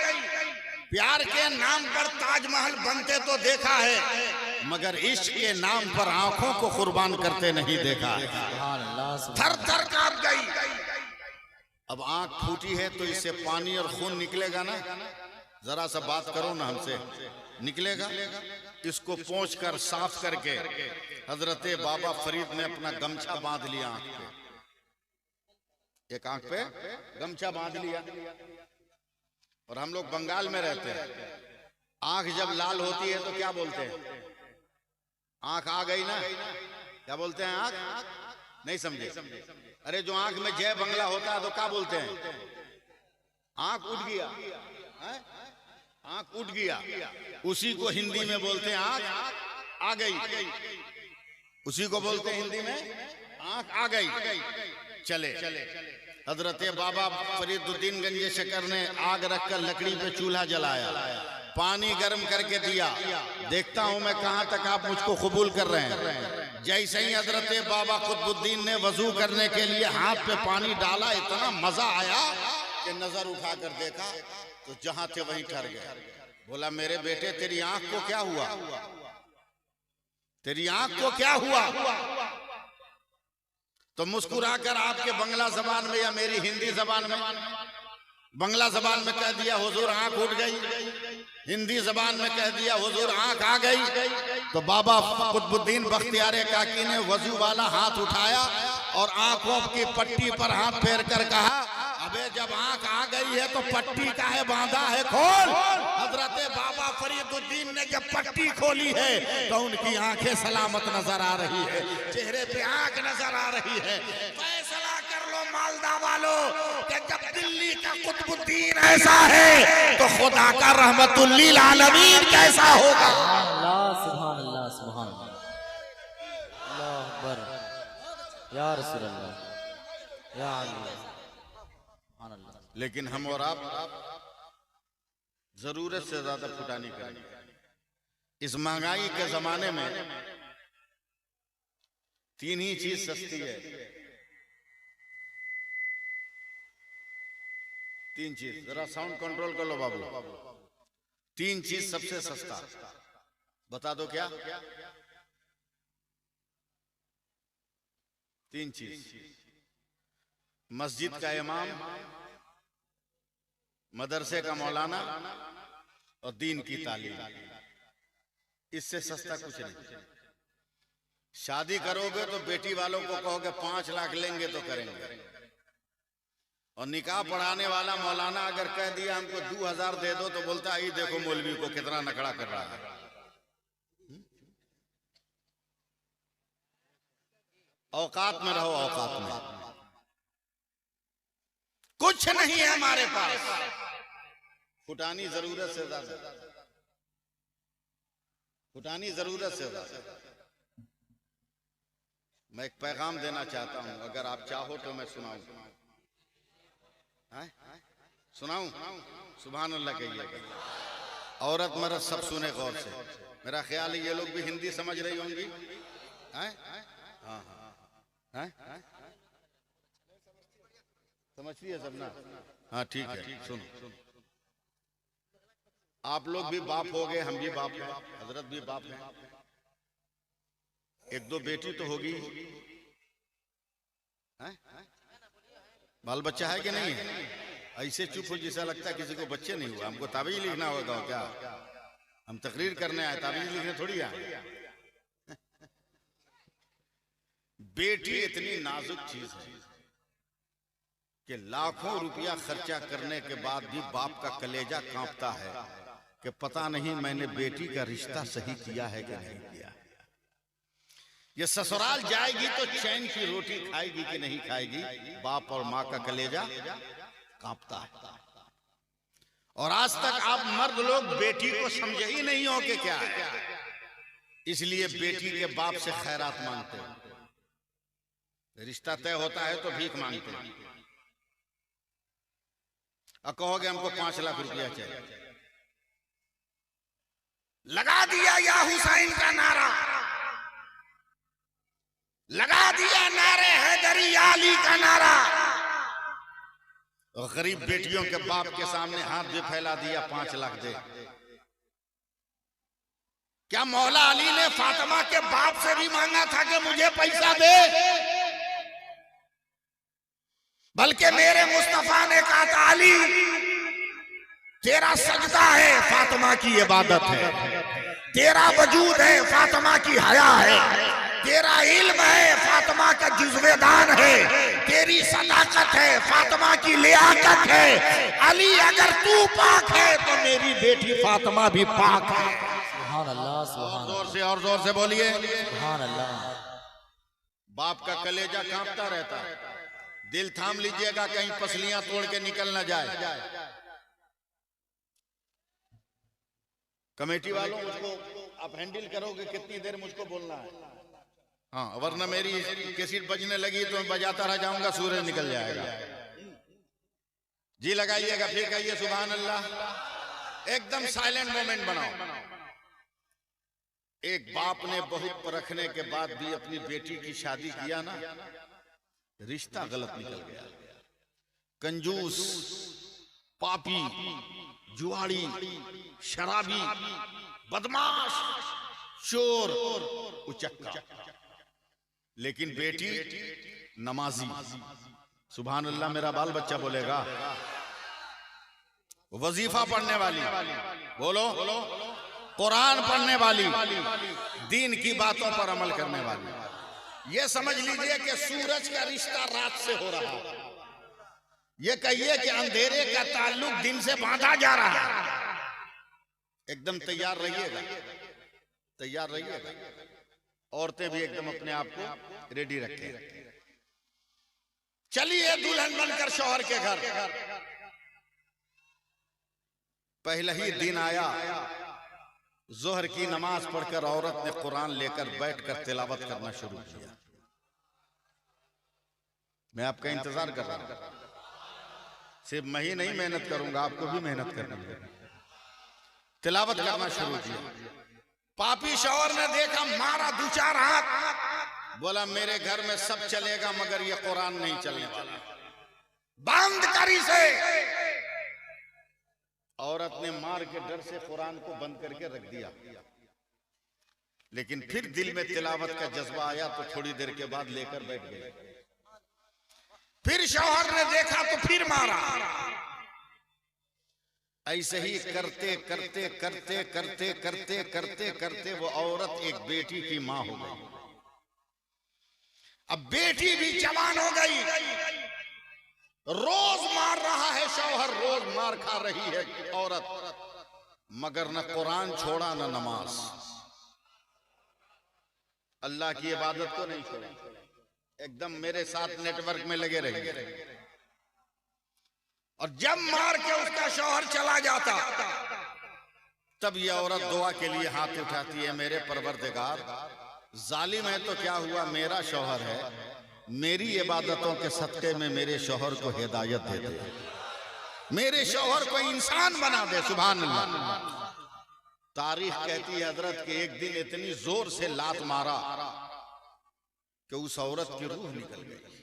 प्यार के नाम पर ताजमहल बनते तो देखा है, मगर इश्क के नाम पर आंखों को कुर्बान करते नहीं देखा है। थर थर कांप गई। अब आंख फूटी है तो इससे पानी और खून निकलेगा ना? जरा सा बात करो ना हमसे, निकलेगा? इसको पोंछकर साफ करके हजरते बाबा फरीद ने अपना गमछा बांध लिया आंख पे, एक आंख पे गमछा बांध लिया। और हम लोग बंगाल में रहते हैं, आंख जब लाल होती है तो क्या बोलते हैं? आंख आ गई ना, क्या बोलते हैं? आंख नहीं समझे? अरे जो आंख में जय बंगला होता है तो क्या बोलते हैं? आंख उठ गया, आंख उठ गया। उसी को हिंदी में बोलते हैं आंख आ गई। उसी को बोलते हैं हिंदी में आंख आ गई। चले हजरते बाबा फरीदुद्दीन गंजे शकर ने आग रखकर लकड़ी पे चूल्हा जलाया, पानी गर्म करके दिया। देखता हूं मैं कहां तक आप मुझको कबूल कर रहे हैं। जैसे ही हजरते बाबा कुतुबुद्दीन ने वजू करने के लिए हाथ पे पानी डाला, इतना मजा आया कि नजर उठाकर देखा तो जहां थे वहीं ठहर गए। बोला मेरे बेटे तेरी आंख को क्या हुआ? तेरी आंख को क्या हुआ? तो मुस्कुराकर आपके बंगला जबान में या मेरी हिंदी जबान में, बंगला जबान में कह दिया हुजूर आंख उठ गई, हिंदी जबान में कह दिया हुजूर आंख आ गई। तो बाबा कुतुबुद्दीन बख्तियार काकी ने वजू वाला हाथ उठाया और आंखों की पट्टी पर हाथ फेर कर कहा अबे जब आंख आ गई है तो पट्टी का है बांधा है, खोल। हजरते बाबा फरीदुद्दीन ने जब पट्टी खोली है तो उनकी आंखें सलामत नजर आ रही है, चेहरे पे आंख नजर आ रही है। फैसला कर लो मालदा वालों कि जब दिल्ली का कुतुबुद्दीन ऐसा है तो खुदा का रहमतुल्लिल आलमीन कैसा होगा? सुभान अल्लाह, सुभान अल्लाह अकबर, या रसूल अल्लाह, या अल्लाह। लेकिन हम और आप जरूरत से ज्यादा फुटानी करें। इस महंगाई के जमाने में तीन ही चीज सस्ती है, तीन चीज। जरा साउंड कंट्रोल कर लो बाबू। तीन चीज सबसे सस्ता, बता दो क्या? तीन चीज। मस्जिद का इमाम, मदरसे का मौलाना और दीन की तालीम। इससे सस्ता कुछ नहीं। शादी करोगे तो बेटी वालों को कहोगे 5 लाख लेंगे तो करेंगे, और निकाह पढ़ाने वाला मौलाना अगर कह दिया हमको 2000 दे दो तो बोलता है देखो मौलवी को कितना नखड़ा कर रहा है। औकात में रहो, औकात में। कुछ नहीं है हमारे पास, फुटानी जरूरत से ज्यादा, फुटानी जरूरत से ज्यादा। मैं एक पैगाम देना चाहता हूं, अगर आप चाहो तो मैं सुनाऊं। सुनाऊं? सुभान अल्लाह कहिए। औरत मर्द सब सुने गौर से। मेरा ख्याल है ये लोग भी हिंदी समझ रही होंगी। हाँ हाँ हाँ, समझती है सब ना? हाँ ठीक है। सुनो, आप लोग भी बाप हो गए, हम भी बाप हैं, हजरत भी बाप हैं। एक दो बेटी तो होगी, बाल बच्चा है कि नहीं है? ऐसे चुप हो जैसा लगता है किसी को बच्चे नहीं हुआ। हमको ताबीज लिखना होगा क्या? हम तकरीर करने आए, ताबीज लिखने थोड़ी आए। बेटी इतनी नाजुक चीज है कि लाखों रुपया खर्चा करने के बाद भी बाप का कलेजा कांपता है कि पता नहीं मैंने बेटी का रिश्ता सही किया है कि नहीं किया। ये ससुराल जाएगी तो चैन की रोटी खाएगी कि नहीं खाएगी, बाप और माँ का कलेजा कांपता है। और आज तक आप मर्द लोग बेटी को समझे ही नहीं हो कि क्या है, इसलिए बेटी के बाप से खैरात मांगते हैं। रिश्ता तय होता है तो भीख मांगते हैं और कहोगे हमको 5 लाख रुपया चाहिए। लगा दिया या हुसैन का नारा, लगा दिया नारे हैदरी अली का नारा, और गरीब बेटियों के बाप के सामने हाथ भी फैला दिया 5 लाख दे। क्या मौला अली ने फातिमा के बाप से भी मांगा था कि मुझे पैसा दे? बल्कि मेरे मुस्तफा ने कहा था अली तेरा सजदा है फातिमा की इबादत है, तेरा वजूद है फातिमा की हया है, तेरा इल्म है फातिमा का जुज़्वेदान है, तेरी सदाकत है फातिमा की लियाकत है। अली अगर तू पाक है तो मेरी बेटी फातिमा भी पाक है। सुभान अल्लाह, सुभान जोर से और जोर से बोलिए सुभान अल्लाह। बाप का कलेजा कांपता रहता है, दिल थाम लीजिएगा कहीं पसलियां तोड़ के निकल न जाए। कमेटी वालों मुझको आप हैंडल करोगे, कितनी देर मुझको बोलना है? हाँ, वरना मेरी कैसेट बजने लगी तो मैं बजाता रह जाऊंगा, सूरज निकल जाएगा। जी लगाइएगा, फिर कहिए सुभान अल्लाह। एकदम साइलेंट मोमेंट बनाओ। एक बाप ने बहुत परखने के बाद भी अपनी बेटी की शादी किया ना, रिश्ता गलत निकल गया। कंजूस, पापी, जुआड़ी, शराबी, बदमाश, चोर, उचक्का, लेकिन बेटी नमाजी। सुभान अल्लाह, मेरा बाल बच्चा बोलेगा। वजीफा पढ़ने वाली, बोलो, कुरान पढ़ने वाली, दीन की बातों पर अमल करने वाली। ये समझ लीजिए कि सूरज का रिश्ता रात से हो रहा है। ये कहिए कि अंधेरे का ताल्लुक दिन से बांधा जा रहा है। एकदम तैयार रहिएगा, तैयार रहिएगा। औरतें भी एकदम अपने आप को रेडी रखें। चलिए दुल्हन बनकर शौहर के घर। पहला ही दिन आया, जोहर की नमाज पढ़कर औरत ने कुरान लेकर बैठकर तिलावत करना शुरू किया। मैं आपका इंतजार कर रहा हूं। सिर्फ मैं ही नहीं मेहनत करूंगा, आपको भी मेहनत करनी है। तिलावत करना शुरू किया। पापी शौहर ने देखा, मारा 2-4 हाथ, बोला मेरे घर में सब चलेगा मगर ये कुरान नहीं चलने वाला, बंद कर इसे। औरत ने मार के डर से कुरान को बंद करके रख दिया। लेकिन फिर दिल में तिलावत का जज्बा आया तो थोड़ी देर के बाद लेकर बैठ गए। फिर शौहर ने देखा तो फिर मारा। ऐसे ही करते करते करते करते करते करते करते वो औरत एक बेटी की मां हो गई। अब बेटी भी जवान हो गई। रोज मार रहा है शौहर, रोज मार खा रही है औरत, मगर न कुरान छोड़ा न नमाज। अल्लाह की इबादत को नहीं छोड़ा। एकदम मेरे साथ नेटवर्क में लगे रहिए। और जब मार के उसका शौहर चला जाता, तब ये औरत दुआ के लिए हाथ उठाती है, मेरे परवरदिगार, जालिम है तो क्या हुआ, मेरा शौहर है, मेरी इबादतों के सदके में मेरे शौहर को हिदायत दे दे, मेरे शौहर को इंसान बना दे। सुभान अल्लाह। तारीख कहती है हजरत के एक दिन इतनी जोर से लात मारा कि उस औरत की रूह निकल गई।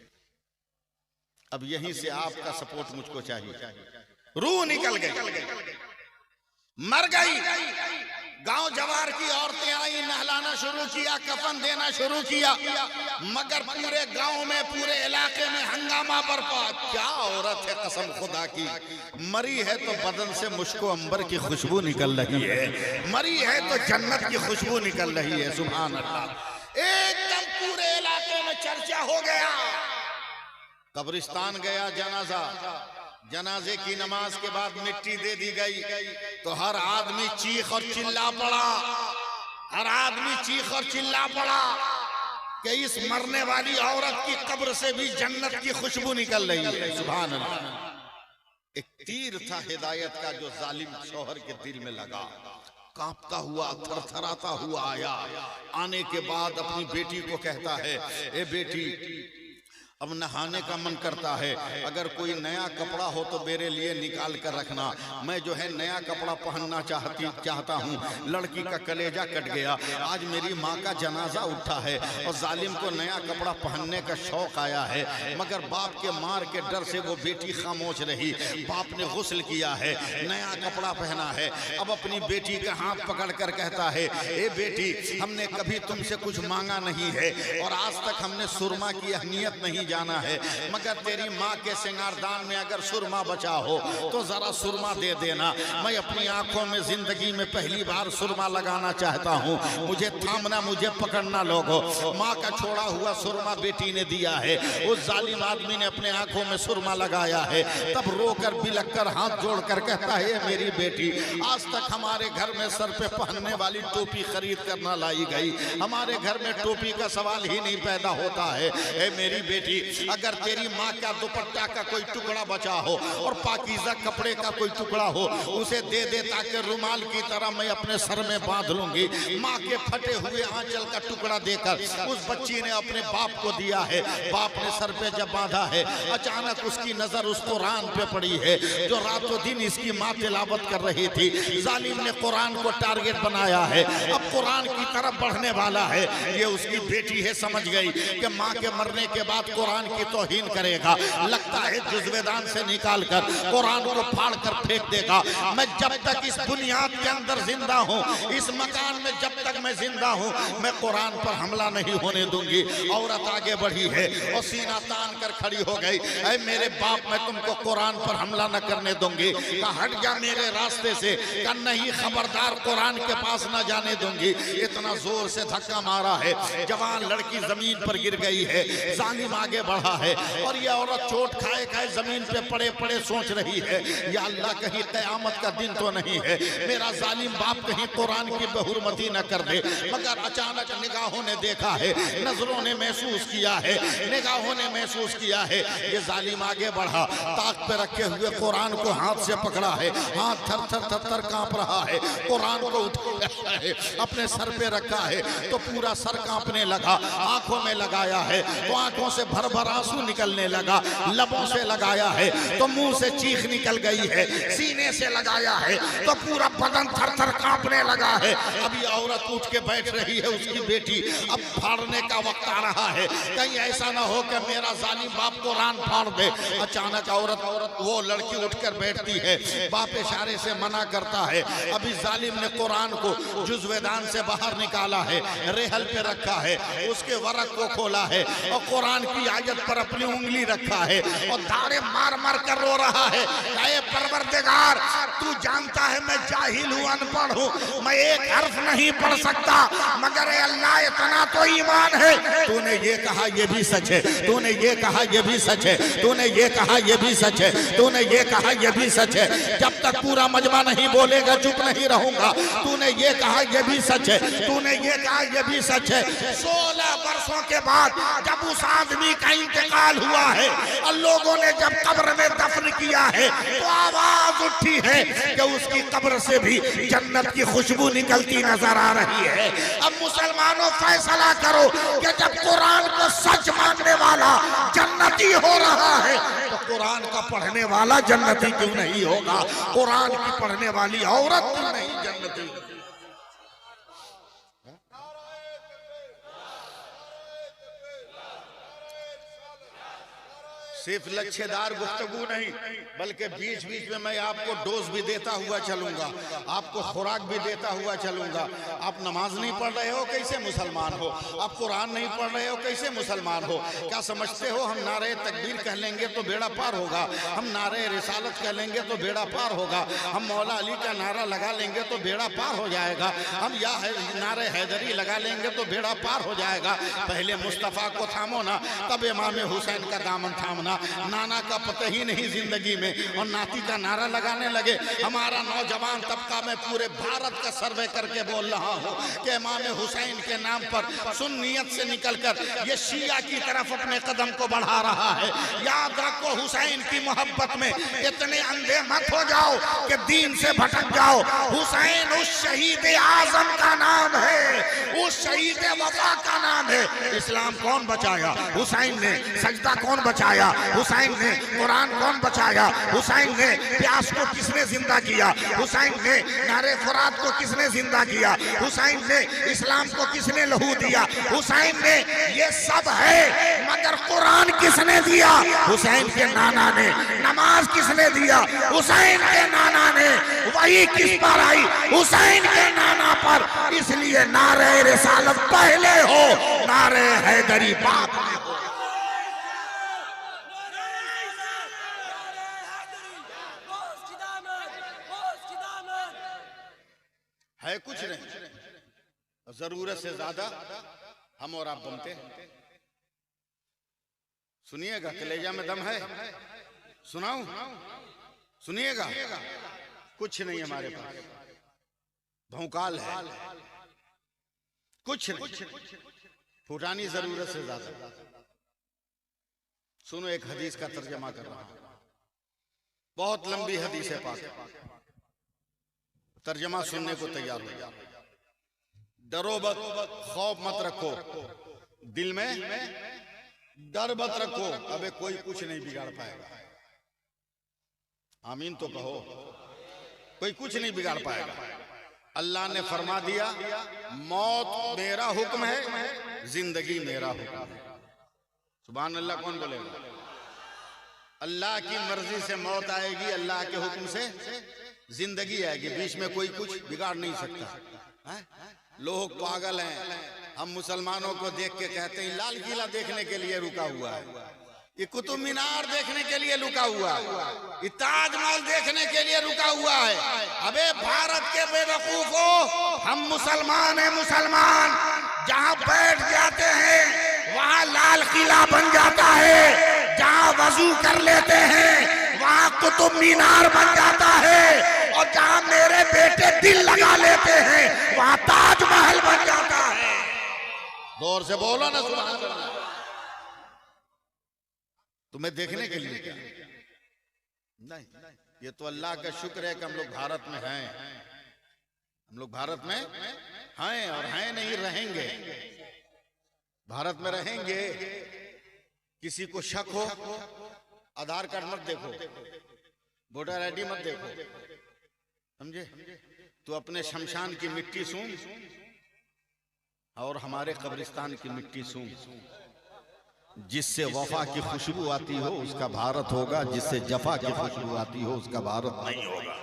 अब यहीं से आपका सपोर्ट मुझको चाहिए। रूह निकल गई, मर गई। गांव जवार की औरतें आई, नहलाना शुरू किया, कफन देना शुरू किया, मगर पूरे गांव में, पूरे इलाके में हंगामा बरपा। क्या औरत है कसम खुदा की, मरी है तो बदन से मुश्को अंबर की खुशबू निकल रही है, मरी है तो जन्नत की खुशबू निकल रही है। सुभान अल्लाह। एकदम पूरे इलाके में चर्चा हो गया। कब्रिस्तान गया जनाजा, जनाजे की नमाज के बाद मिट्टी दे दी गई तो हर आदमी चीख और चिल्ला पड़ा, हर आदमी चीख और चिल्ला पड़ा कि इस मरने वाली औरत की कब्र से भी जन्नत की खुशबू निकल रही है। सुभान अल्लाह। एक तीर था हिदायत का जो जालिम शौहर के दिल में लगा। कांपता हुआ थरथराता हुआ आया। आने के बाद अपनी बेटी को कहता है, ए बेटी अब नहाने का मन करता है, अगर कोई नया कपड़ा हो तो मेरे लिए निकाल कर रखना, मैं जो है नया कपड़ा पहनना चाहता हूँ। लड़की का कलेजा कट गया। आज मेरी माँ का जनाजा उठा है और जालिम को नया कपड़ा पहनने का शौक आया है, मगर बाप के मार के डर से वो बेटी खामोश रही। बाप ने गुस्ल किया है, नया कपड़ा पहना है, अब अपनी बेटी का हाथ पकड़ कर कहता है, ए बेटी हमने कभी तुमसे कुछ मांगा नहीं है और आज तक हमने सुरमा की अहमियत नहीं जाना है, मगर तेरी माँ के सिंगारदान में अगर सुरमा बचा हो तो जरा सुरमा दे देना। मैं अपनी आंखों में जिंदगी में पहली बार सुरमा लगाना चाहता हूँ, मुझे थामना, मुझे पकड़ना लोगों। माँ का छोड़ा हुआ सुरमा बेटी ने दिया है। उस जालिम आदमी ने अपने आंखों में सुरमा लगाया है, तब रोकर बिलखकर हाथ जोड़कर कहता है, मेरी बेटी आज तक हमारे घर में सर पे पहनने वाली टोपी खरीद कर ना लाई गई, हमारे घर में टोपी का सवाल ही नहीं पैदा होता है। ए मेरी बेटी अगर तेरी माँ का दुपट्टा का कोई टुकड़ा बचा हो और पाकीज़ा कपड़े का कोई टुकड़ा हो उसे दे दे, ताकि रुमाल की तरह मैं अपने सर में बांध लूंगी। माँ के फटे हुए आंचल का टुकड़ा देकर उस बच्ची ने अपने बाप को दिया है। बाप ने सर पे जब बांधा है, अचानक उसकी नजर उस कुरान पे पड़ी है जो रातों दिन इसकी माँ तिलावत कर रही थी। जालिम ने कुरान को टारगेट बनाया है, अब कुरान की तरफ बढ़ने वाला है। ये उसकी बेटी है, समझ गई कि माँ के मरने के बाद कुरान की तौहीन करेगा। लगता है जुज़्वेदान से निकालकर कुरान को फाड़ कर फेंक देगा। मैं जब तक इस बुनियाद के अंदर जिंदा हूँ, इस मकान में जब तक मैं जिंदा हूँ, मैं कुरान पर हमला नहीं होने दूंगी। औरत आगे बढ़ी है और सीना तान कर खड़ी हो गई। ऐ मेरे बाप, मैं तुमको कुरान पर हमला न करने दूंगी। कहा हट जा मेरे रास्ते से, कहा नहीं खबरदार, कुरान के पास न जाने दूंगी। इतना जोर से धक्का मारा है, जवान लड़की जमीन पर गिर गई है। जालिम आगे बढ़ा है और ये औरत चोट खाए खाए जमीन पे पड़े पड़े सोच रही है, या अल्लाह कहीं कयामत का दिन तो नहीं है, मेरा जालिम बाप कहीं कुरान की बहुरमती न कर दे। मगर अचानक निगाहों ने देखा है, नजरों ने महसूस किया है, निगाहों ने महसूस किया है, ये जालिम आगे बढ़ा, ताक पे रखे हुए कुरान को हाथ से पकड़ा है, हाथ थर थर थर थर कांप रहा है। कुरान को उठाया है, अपने सर पे रखा है तो पूरा सर कांपने लगा। आंखों में लगाया है तो आंखों से भर भर आंसू निकलने लगा। लबों से लगाया है तो मुंह से चीख निकल गई है। सीने से लगाया है तो पूरा बदन थर थर कांपने लगा है। अभी औरत उठ के बैठ रही है, उसकी बेटी। अब फाड़ने का वक्त आ रहा है, कहीं ऐसा ना हो कि मेरा जालिम बाप कुरान फाड़ दे। अचानक औरत वो लड़की उठकर बैठती है, बाप इशारे से मना करता है। अभी जालिम ने कुरान को जुज़्वेदान से बाहर निकाला है, रेहल पे रखा है, उसके वरक को खोला है और कुरान की आयत पर अपनी उंगली रखा है और दाढ़े मार मार कर रो रहा है। ऐ परवरदिगार, तू जानता है मैं जाहिल हूँ, अनपढ़ हूँ, मैं एक हर्फ नहीं पढ़ सकता, मगर अल्लाह इतना तो ईमान है। तूने ये कहा ये भी सच है, तूने ये कहा ये भी सच है, तूने ये कहा ये भी सच है, तूने ये कहा ये भी सच है। जब तक पूरा मजमा नहीं बोलेगा चुप नहीं रहूंगा। तूने ये कहा ये भी सच है, तूने ये कहा ये भी सच है। 16 वर्षों के बाद जब उस आदमी का इंतकाल हुआ है और लोगों ने जब कब्र में दफन किया है तो आवाज उठी है कि उसकी कब्र से भी जन्नत की खुशबू निकलती नजर आ रही है। अब मुसलमानों फैसला करो कि जब कुरान को सच मानने वाला जन्नती हो रहा है तो कुरान का पढ़ने वाला जन्नती क्यों नहीं होगा? कुरान की पढ़ने वाली औरत क्यों नहीं जन्नती? सिर्फ लच्छेदार गुफ्तगू नहीं, बल्कि बीच बीच में मैं आपको डोज भी देता हुआ चलूंगा, आपको खुराक भी देता हुआ चलूंगा। आप नमाज नहीं पढ़ रहे हो, कैसे मुसलमान हो? आप कुरान नहीं पढ़ रहे हो, कैसे मुसलमान हो? क्या समझते हो हम नारे तकबीर कह लेंगे तो बेड़ा पार होगा, हम नारे रिसालत कह लेंगे तो बेड़ा पार होगा, हम मौला अली का नारा लगा लेंगे तो बेड़ा पार हो जाएगा, हम या नारे हैदरी लगा लेंगे तो बेड़ा पार हो जाएगा? पहले मुस्तफ़ा को थामो ना, तब इमाम हुसैन का दामन थामना। खाऊंगा। नाना का पता ही नहीं जिंदगी में और नाती का नारा लगाने लगे। हमारा नौजवान तबका मैं पूरे भारत का सर्वे करके बोल रहा हूँ कि इमाम हुसैन के नाम पर सुन्नियत से निकलकर ये शिया की तरफ अपने कदम को बढ़ा रहा है। याद रखो, हुसैन की मोहब्बत में इतने अंधे मत हो जाओ कि दीन से भटक जाओ। हुसैन उस शहीद आजम का नाम है, उस शहीद वफा का नाम है। इस्लाम कौन बचाया? हुसैन ने। सजदा कौन बचाया? हुसैन ने। कुरान कौन बचाया? हुसैन ने। प्यास को किसने जिंदा किया? हुसैन ने। नारे फुरात को किसने जिंदा किया? हुसैन ने। इस्लाम को किसने लहू दिया? हुसैन ने। ये सब है, मगर कुरान किसने दिया? हुसैन के नाना ने। नमाज किसने दिया? हुसैन के नाना ने। वही किस पर आई? हुसैन के नाना पर। इसलिए नारे रिसालत पहले हो, नारे हैदरी बाद में हो। है कुछ नहीं, जरूरत से ज्यादा हम और आप बनते हैं। सुनिएगा, कलेजा में दम है, सुनाऊं? सुनिएगा, कुछ नहीं हमारे पास, भौकाल है, कुछ नहीं, फुटानी जरूरत से ज्यादा। सुनो, एक हदीस का तर्जमा कर रहा हूं, बहुत लंबी हदीस है पाक, तर्जमा सुनने को तैयार हो जाओ। डरो मत, खौफ मत रखो, दिल में डर मत रखो, अबे कोई कुछ नहीं बिगाड़ पाएगा। आमीन तो कहो। कोई कुछ नहीं बिगाड़ पाएगा। अल्लाह ने फरमा दिया, मौत मेरा हुक्म है, जिंदगी मेरा हुक्म है। सुभान अल्लाह। कौन बोलेगा? अल्लाह की मर्जी से मौत आएगी, अल्लाह के हुक्म से जिंदगी आएगी, बीच में कोई कुछ बिगाड़ नहीं सकता है? लोग पागल हैं। हम मुसलमानों को देख के कहते हैं लाल किला देखने के लिए रुका हुआ है, ये कुतुब मीनार देखने के लिए रुका हुआ है, ये ताजमहल देखने के लिए रुका हुआ है। अबे भारत के बेवकूफो, हम मुसलमान हैं, मुसलमान जहां बैठ जाते हैं वहां लाल किला बन जाता है, जहां वजू कर लेते हैं वहां कुतुब मीनार बन जाता है, और जहां मेरे बेटे दिल लगा लेते हैं वहां ताजमहल बन जाता है। जोर से बोलो ना सुभान अल्लाह। तुम्हें देखने के लिए क्या? नहीं, ये तो अल्लाह का शुक्र है कि हम लोग भारत में हैं, हम लोग भारत में हैं और हैं नहीं रहेंगे, भारत में रहेंगे। किसी को शक हो, आधार कार्ड मत देखो, वोटर आईडी मत देखो, समझे? तो अपने शमशान की मिट्टी सूंघ और हमारे कब्रिस्तान की मिट्टी सूंघ। जिससे वफा की खुशबू आती हो उसका भारत होगा, जिससे जफा की खुशबू आती हो उसका भारत नहीं होगा।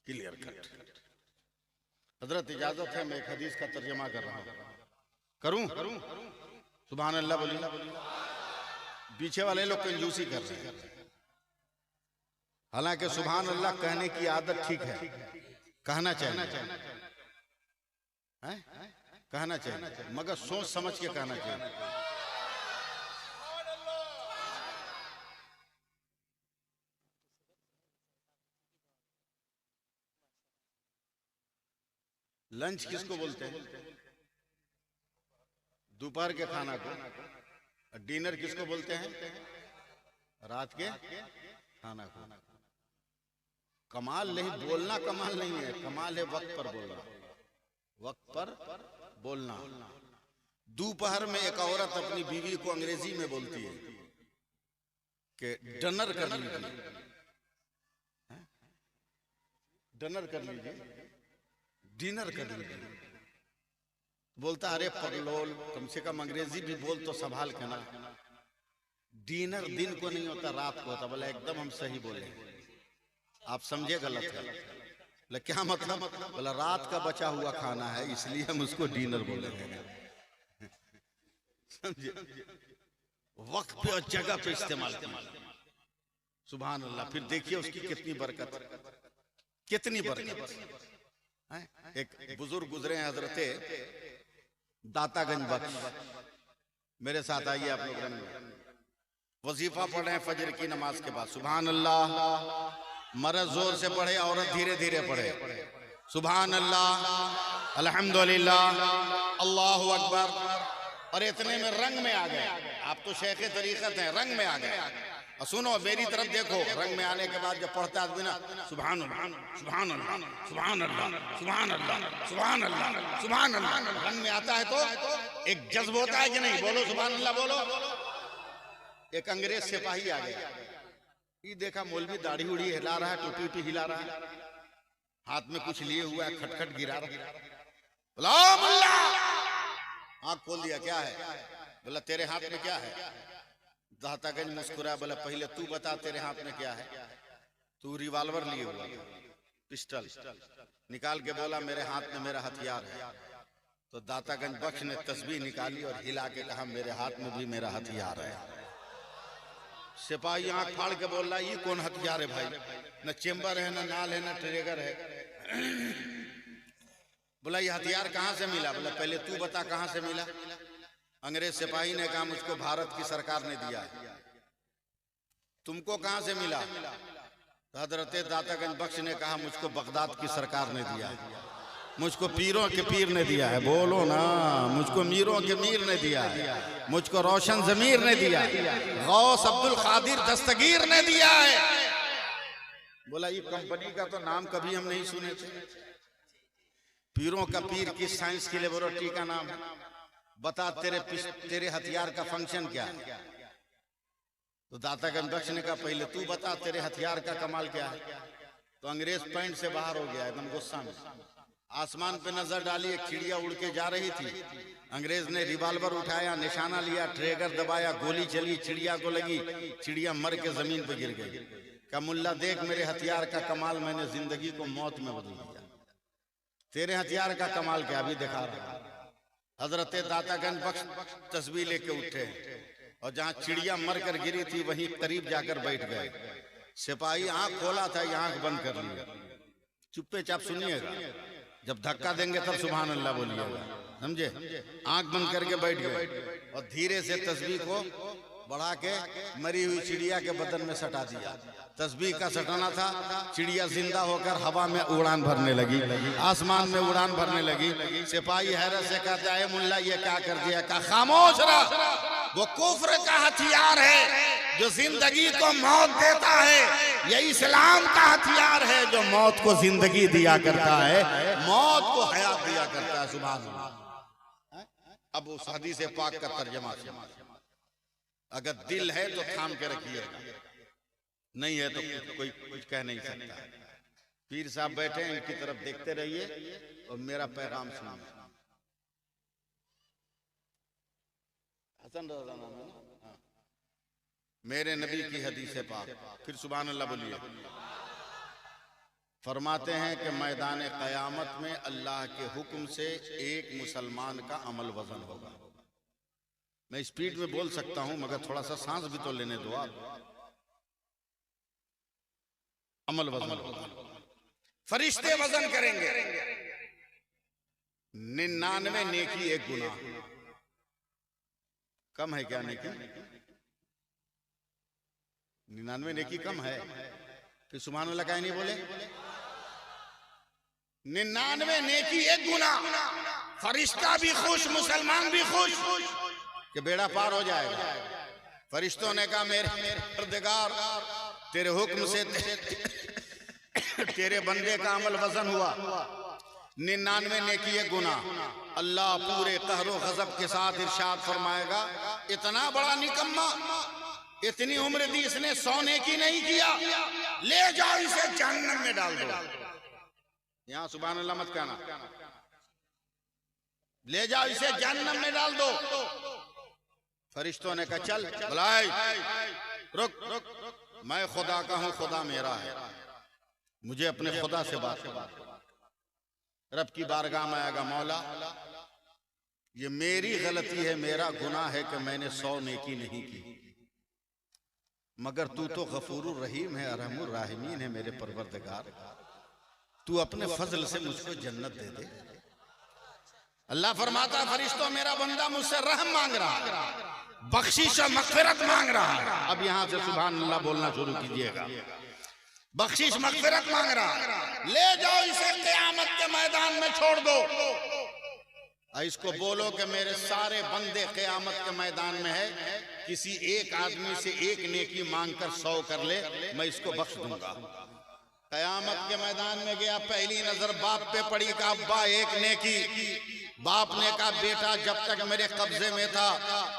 Clear cut. हजरत इजाजत है, मैं एक हदीस का तर्जमा कर रहा हूं, करूं? सुभान अल्लाह बोलिए। पीछे वाले लोग कंजूसी कर रहे हैं, हालांकि सुभान अल्लाह कहने की आदत ठीक है, कहना चाहिए, कहना चाहिए, मगर सोच समझ के कहना चाहिए। लंच किसको बोलते हैं? दोपहर के खाना को। डिनर किसको बोलते हैं? रात के खाना को। कमाल नहीं, बोलना कमाल नहीं है, कमाल है वक्त पर बोलना, वक्त पर बोलना। दोपहर में एक औरत अपनी बीवी को अंग्रेजी में बोलती है कि डिनर कर लीजिए, डिनर कर लीजिए, डिनर कर लीजिए। बोलता अरे पगलोल, कम से कम अंग्रेजी भी बोल तो संभाल के ना। डिनर दिन को नहीं होता, रात को होता। बोला एकदम हम सही बोले, आप समझे गलत है। बोला क्या मतलब? बोला रात का बचा हुआ खाना है इसलिए हम उसको डिनर बोलेंगे। समझे? वक्त पे और जगह पे इस्तेमाल किया। सुभान अल्लाह। फिर देखिए उसकी कितनी बरकत, कितनी बरकत। एक बुजुर्ग गुजरे हैं, हजरते दातागंज बख्श, मेरे साथ आइए आप लोग। वजीफा पढ़े फजर की नमाज के बाद सुभान अल्लाह, मर्द जोर से पढ़े, औरत धीरे धीरे पढ़े। सुभान अल्लाह, अल्हम्दुलिल्लाह, अल्लाहु अकबर। और इतने में रंग में आ गए। आप तो शेख तरीकत हैं, रंग में आ गए। और सुनो, मेरी तरफ देखो। रंग में आने के बाद जब पढ़ता आदमी ना सुभान अल्लाह, सुभान अल्लाह, सुभान अल्लाह, सुभान अल्लाह, सुभान अल्लाह, सुभान अल्लाह, रंग में आता है तो एक जज्ब होता है कि नहीं? बोलो सुभान अल्लाह बोलो। एक अंग्रेज सिपाही आ गया। ये देखा मौलवी दाढ़ी उड़ी हिला रहा है, टोपी उटी हिला रहा है, हाथ में कुछ लिए हुआ है, खटखट गिरा रहा है। बोला मुल्ला, आँख खोल दिया, क्या है? बोला तेरे हाथ में क्या है? दातागंज मुस्कुरा, बोला पहले तू बता तेरे हाथ में क्या है? तू रिवॉल्वर लिए हुआ था, पिस्टल निकाल के बोला मेरे हाथ में मेरा हथियार है। तो दातागंज बख्श ने तस्बीह निकाली और हिला के कहा मेरे हाथ में भी मेरा हथियार है। सिपाही आंख फाड़ के बोल रहा ये कौन हथियार है भाई? न चेम्बर है, न नाल है, न ट्रिगर है। बोला ये हथियार कहाँ से मिला? बोला पहले तू बता कहाँ से मिला? अंग्रेज सिपाही ने कहा मुझको भारत की सरकार ने दिया है। तुमको कहाँ से मिला? तो हजरत दातागंज बख्श ने कहा मुझको बगदाद की सरकार ने दिया है, मुझको पीरों के पीर ने दिया है। बोलो ना, मुझको मीरों के मीर ने दिया है, मुझको रोशन जमीर ने दिया है, गौस अब्दुल कादिर दस्तगीर ने दिया है। बोला ये कंपनी का तो नाम कभी हम नहीं सुने थे। पीरों का पीर किस साइंस की लेबोरेटरी का नाम है? बता तेरे हथियार का फंक्शन क्या है? तो दातागंज बख्श ने कहा पहले तू बता तेरे हथियार का कमाल क्या है? तो अंग्रेज पैंट से बाहर हो गया एकदम गुस्सा में। आसमान पे नजर डाली, एक चिड़िया उड़ के जा रही थी। अंग्रेज ने रिवॉल्वर उठाया, निशाना लिया, ट्रिगर दबाया, गोली चली, चिड़िया को लगी, चिड़िया मर के जमीन पे गिर गई। कहा मुल्ला देख मेरे हथियार का कमाल, मैंने जिंदगी को मौत में बदल दिया। तेरे हथियार का कमाल क्या? अभी दिखा रहा। हजरत दातागंज बख्श तस्बीह लेके उठे और जहां चिड़िया मर कर गिरी थी वहीं करीब जाकर बैठ गए। सिपाही आंख खोला था, आंख बंद कर लिया। चुप्पे चाप सुनिएगा, जब धक्का देंगे तब सुभान अल्लाह बोलिएगा, समझे? आंख बंद करके बैठ गए और धीरे से तस्बीह को बढ़ा के मरी हुई चिड़िया के बदन में सटा दिया। तस्बीह का सटाना था, चिड़िया जिंदा होकर हवा में उड़ान भरने लगी, आसमान में उड़ान भरने लगी। सिपाही हैरत से कहता है मुल्ला ये क्या कर दिया? कहा खामोश रह, वो कुफ्र का हथियार है जो जिंदगी को मौत देता है। ये इस्लाम का हथियार है जो मौत को जिंदगी दिया करता है, मौत को हयात दिया करता है। सुभान अल्लाह। अब उस हदीस पाक का तर्जमा, अगर दिल है तो थाम के रखिएगा, नहीं है तो कोई कुछ कह नहीं सकता। पीर साहब बैठे हैं, इनकी तरफ देखते रहिए और मेरा पैगाम सुनिए। हसन रज़ा नाम है ना? मेरे नबी की हदीस पाक, फिर सुभान अल्लाह बोलिए। फरमाते हैं कि मैदान क़यामत में अल्लाह के हुक्म से एक मुसलमान का अमल वजन होगा। मैं स्पीड में बोल सकता हूं मगर थोड़ा सा सांस भी तो लेने दो आप। अमल वजन होगा, फरिश्ते वजन करेंगे। 99 नेकी 1 गुनाह। कम है क्या नेकी? 99 नेकी कम है? फिर सुभान अल्लाह काहे नहीं बोले? 99 नेकी 1 गुनाह। फरिश्ता भी खुश, मुसलमान भी खुश कि बेड़ा पार हो जाएगा। फरिश्तों ने कहा मेरे परवरदिगार तेरे हुक्म से तेरे बंदे का अमल वजन हुआ, 99 नेकी 1 गुनाह। अल्लाह पूरे कहरो गजब के साथ इरशाद फरमाएगा इतना बड़ा निकम्मा, इतनी उम्र दी इसने 100 नेकी नहीं किया, ले जाओ इसे जहन्नम में डाल दो। यहां सुभान अल्लाह मत कहना, ले जाओ इसे जहन्नम में डाल दो। फरिश्तों ने कहा चल बुलाए, रुक, मैं खुदा का हूं, खुदा मेरा है, मुझे अपने खुदा से बात करना। रब की बारगाह में आएगा, मौला ये मेरी गलती है, मेरा गुनाह है कि मैंने 100 नेकी नहीं की, मगर तू तो गफूरुर रहीम है, अरहमुर राहिमीन है मेरे परवरदिगार, तू अपने फजल से मुझको जन्नत दे दे। अल्लाह फरमाता फरिश्तों मेरा बंदा मुझसे रहम मांग रहा है, बख्शिश और मगफिरत मांग रहा है। अब यहां से सुभान अल्लाह बोलना शुरू कीजिएगा। बख्शिश मगफिरत मांग रहा है, ले जाओ इसे क़यामत के मैदान में छोड़ दो। इसको बोलो कि मेरे सारे बंदे क़यामत के मैदान में है, किसी एक आदमी से एक नेकी मांगकर 100 कर ले, मैं इसको बख्श दूंगा। क़यामत के मैदान में गया, पहली नजर बाप पे पड़ी का अब्बा एक नेकी। बाप ने कहा बेटा जब तक मेरे कब्जे में था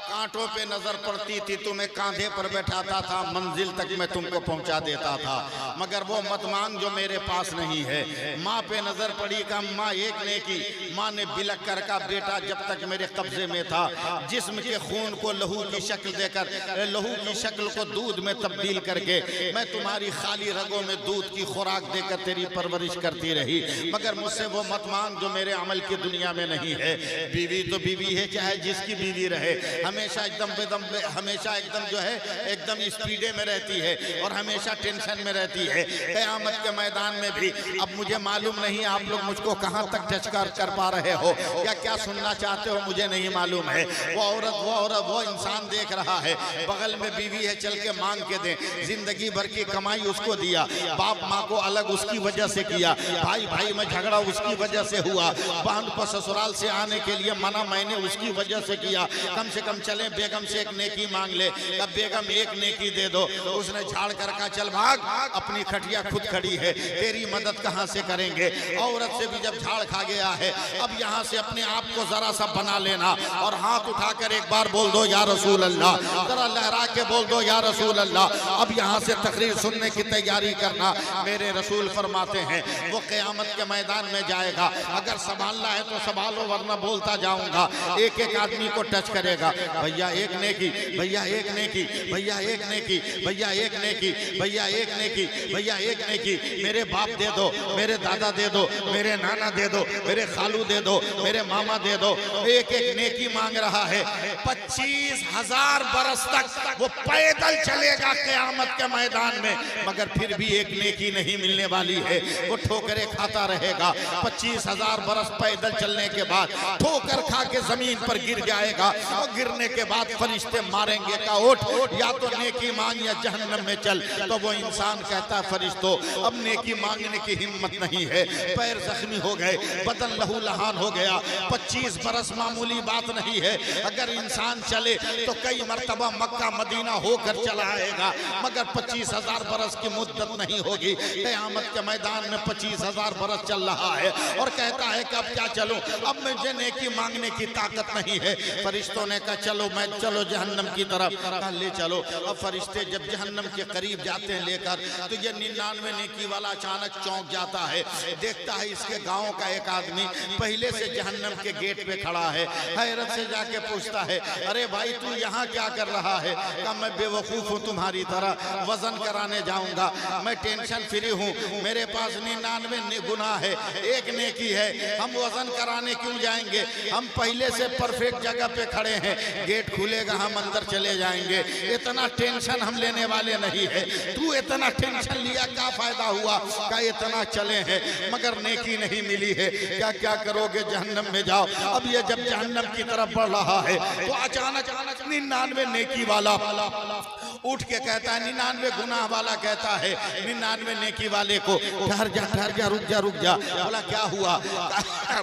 कांटों पे नजर पड़ती थी, तुम्हें कांधे पर बैठाता था, मंजिल तक मैं तुमको पहुंचा देता था, मगर वो मत मांग जो मेरे पास नहीं है। माँ पे नजर पड़ी का माँ एक नेकी। माँ ने बिलक कर कहा बेटा जब तक मेरे कब्जे में था जिस्म के खून को लहू की शक्ल देकर, लहू की शक्ल को दूध में तब्दील करके मैं तुम्हारी खाली रगों में दूध की खुराक देकर तेरी परवरिश करती रही, मगर मुझसे वो मत मांग जो मेरे अमल की दुनिया में नहीं है। बीवी तो बीवी है, चाहे जिसकी बीवी रहे, हमेशा एकदम जो है एकदम स्पीडे में रहती है और हमेशा टेंशन में रहती है। क़यामत के मैदान में भी अब मुझे मालूम नहीं आप लोग मुझको कहां तक टच कर पा रहे हो, या क्या सुनना चाहते हो मुझे नहीं मालूम है। वो औरत वो इंसान देख रहा है, बगल में बीवी है, चल के मांग के दे। जिंदगी भर की कमाई उसको दिया, बाप माँ को अलग उसकी वजह से किया, भाई में झगड़ा उसकी वजह से हुआ, बहन को ससुराल से आने के लिए मना मैंने उसकी वजह से किया। कम से कम चले बेगम से एक नेकी मांग ले, अब बेगम एक नेकी दे दो। उसने झाड़ कर कहा चल भाग, अपनी खटिया खुद खड़ी है, तेरी मदद कहां से करेंगे। औरत से भी जब झाड़ खा गया है, अब यहां से अपने आप को जरा सा बना लेना और हाथ उठाकर एक बार बोल दो या रसूल अल्लाह, जरा लहरा के बोल दो या रसूल अल्लाह। अब यहां से तकरीर सुनने की तैयारी करना। मेरे रसूल फरमाते हैं वो क़यामत के मैदान में जाएगा, अगर संभालना है तो संभालो वरना बोलता जाऊंगा। एक एक आदमी को टच करेगा, भैया एक नेकी, भैया एक नेकी, भैया एक नेकी, भैया एक नेकी, भैया एक नेकी, भैया एक नेकी, मेरे बाप दे दो, मेरे दादा दे दो, मेरे नाना दे दो, मेरे खालू दे दो, मेरे मामा दे दो। एक एक नेकी मांग रहा है। 25,000 बरस तक वो पैदल चलेगा क़यामत के मैदान में, मगर फिर भी एक नेकी नहीं मिलने वाली है। वो ठोकरें खाता रहेगा। 25,000 बरस पैदल चलने के बाद ठोकर खा के जमीन पर गिर जाएगा और गिरने के बाद फरिश्ते मारेंगे का उठ, या तो नेकी मांग या जहन्नम में चल। तो वो इंसान कहता है फरिश्तों अब नेकी मांगने की हिम्मत नहीं है, पैर जख्मी हो गए, बदन लहू लहान हो गया। 25 बरस मामूली बात नहीं है। अगर इंसान चले तो कई मर्तबा मक्का मदीना होकर चला आएगा, मगर 25,000 बरस की मुद्दत नहीं होगी। क़यामत के मैदान में 25,000 बरस चल रहा है और कहता है कि अब क्या चलूं, अब मुझे नेकी मांगने की ताकत नहीं है। फरिश्तों ने कहा चलो जहन्नम की तरफ, ले चलो। अब फरिश्ते जब जहन्नम के करीब जाते हैं लेकर, तो ये 99 नेकी वाला अचानक चौंक जाता है। देखता है इसके गांव का एक आदमी पहले से जहन्नम के गेट पे खड़ा है। हैरत से जाके पूछता है अरे भाई तू यहाँ क्या कर रहा है। कहा मैं बेवकूफ हूँ तुम्हारी तरह, वजन कराने जाऊंगा, मैं टेंशन फ्री हूँ, मेरे पास 99 गुनाह है, एक नेकी है, हम वजन कराने क्यों जाएंगे, हम पहले से परफेक्ट जगह पे खड़े हैं, गेट खुलेगा हम अंदर चले जाएंगे, इतना टेंशन हम लेने वाले नहीं है। तू इतना टेंशन लिया क्या फायदा हुआ, क्या इतना चले हैं मगर नेकी नहीं मिली है, क्या क्या करोगे, जहन्नम में जाओ। अब ये जब जहन्नम की तरफ बढ़ रहा है तो अचानक 99 नेकी वाला उठ के कहता है, 99 गुनाह वाला कहता है 99 नेकी वाले को ठहर जा रुक जा। बोला क्या हुआ।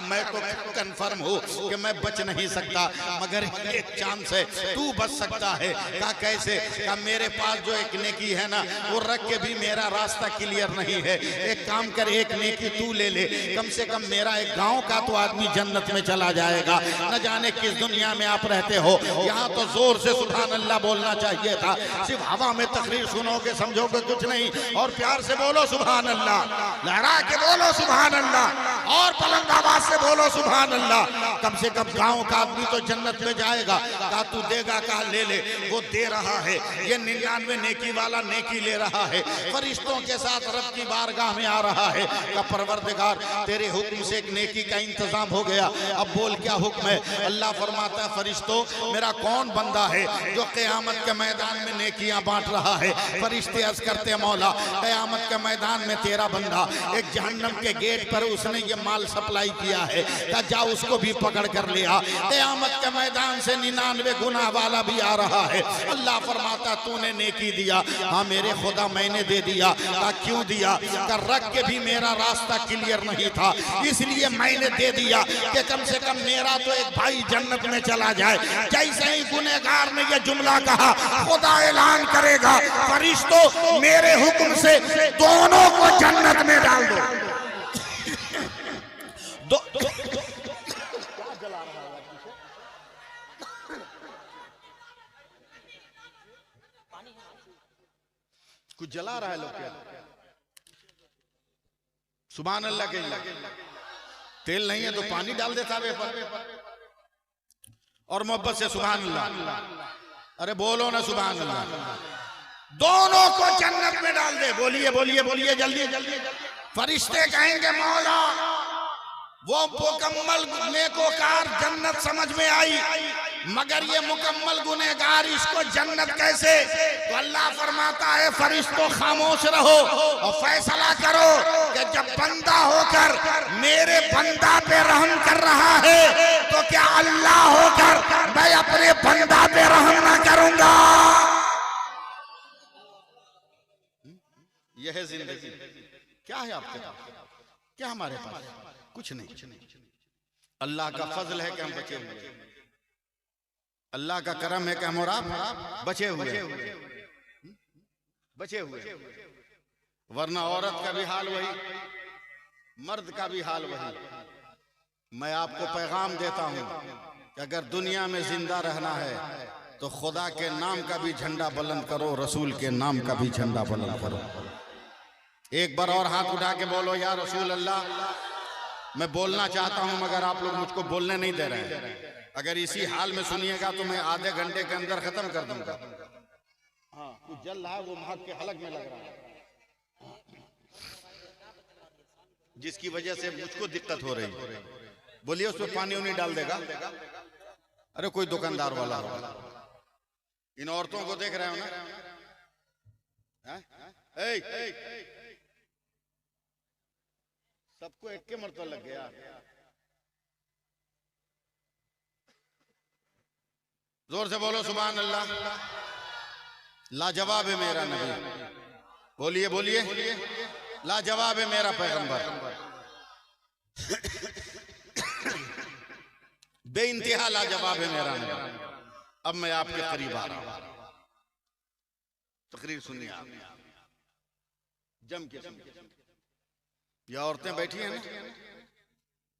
मैं तो कंफर्म हूँ कि मैं बच नहीं सकता, मगर एक चांस है तू बच सकता है। कहा कैसे। कहा मेरे पास जो एक नेकी है ना वो रख के भी मेरा रास्ता क्लियर नहीं है, एक काम कर एक नेकी तू ले ले, कम से कम मेरा एक गांव का तो आदमी जन्नत में चला जाएगा। न जाने किस दुनिया में आप रहते हो, यहाँ तो जोर से सुभान अल्लाह बोलना चाहिए था, सिर्फ हवा में तकरीर सुनोगे समझोगे कुछ नहीं। और प्यार से बोलो सुभान अल्लाह, लहरा के बोलो सुभान अल्लाह, और बुलंद आवाज से बोलो सुभान अल्लाह। कम से कम गांव का आदमी तो जन्नत में जाएगा। कहा तू देगा, कहा ले ले। वो दे रहा है, ये 99 नेकी वाला नेकी ले रहा है, फरिश्तों के साथ रब की बारगाह में आ रहा है। का परवरदिगार तेरे हुक्म से एक नेकी का इंतजाम हो गया, अब बोल क्या हुक्म है। अल्लाह फरमाता है फरिश्तों मेरा कौन बंदा है जो क़यामत के मैदान में नेकियां बांट रहा है। फरिश्ते अर्ज करते मौला क़यामत के मैदान में तेरा बंदा एक जहन्नम के गेट पर उसने ये माल सप्लाई किया है, क्या जा उसको भी पकड़ पकड़ कर लिया। क़यामत के मैदान से 99 गुनाह वाला भी आ रहा है। अल्लाह फरमाता तूने नेकी दिया, हाँ मेरे खुदा मैंने दे दिया। क्यों दिया? कर रख के भी मेरा रास्ता क्लियर नहीं था, इसलिए मैंने दे दिया कि कम से कम मेरा तो एक भाई जन्नत में चला जाए। जैसे ही गुनहगार ने यह जुमला कहा, खुदा ऐलान करेगा फरिश्तों मेरे हुक्म से दोनों को जन्नत में डाल दो। कुछ जला रहा है लोग क्या? सुभान अल्लाह के तेल नहीं है तो पानी डाल देता वे पर और मोहब्बत से सुभान अल्लाह। अरे बोलो ना सुभान अल्लाह। दोनों को जन्नत में डाल दे। बोलिए बोलिए बोलिए जल्दी जल्दी। फरिश्ते कहेंगे मौला वो मुकम्मल नेकोकार जन्नत समझ में आई, मगर ये मुकम्मल गुनहगार इसको जन्नत कैसे? तो अल्लाह फरमाता है फरिश्तों खामोश रहो और फैसला करो कि जब बंदा होकर मेरे बंदा पे रहम कर रहा है तो क्या अल्लाह होकर मैं अपने बंदा पे रहम ना करूंगा? यह है जिंदगी। क्या है आपके पास? क्या हमारे पास? कुछ नहीं। अल्लाह का फजल है कि हम बचे हुए, अल्लाह का करम है कि हम और आप बचे हुए। वरना औरत का भी हाल वही, मर्द का भी हाल वही। मैं आपको पैगाम देता हूं कि अगर दुनिया में जिंदा रहना है तो खुदा के नाम का भी झंडा बुलंद करो, रसूल के नाम का भी झंडा बुलंद करो। एक बार और हाथ उठा के बोलो या रसूल अल्लाह। मैं बोलना चाहता हूं मगर आप लोग मुझको बोलने नहीं दे रहे हैं। अगर इसी हाल में सुनिएगा तो मैं आधे घंटे के अंदर खत्म कर दूंगा। हाँ कुछ जल रहा है, वो महक के हलक में लग रहा है, जिसकी वजह से मुझको दिक्कत हो रही। बोलिए उसमें पानी उनी डाल देगा। अरे कोई दुकानदार वाला होगा। इन औरतों को देख रहे हो ना? सबको एक के मरतबा लग गया। जोर से बोलो सुभान अल्लाह। लाजवाब है मेरा नबी। बोलिए बोलिए लाजवाब है मेरा पैगंबर। बेइंतहा लाजवाब है मेरा नबी। अब मैं आपके करीब आ रहा हूं। तकरीर सुनिए आप जम के। ये औरतें बैठी हैं ना,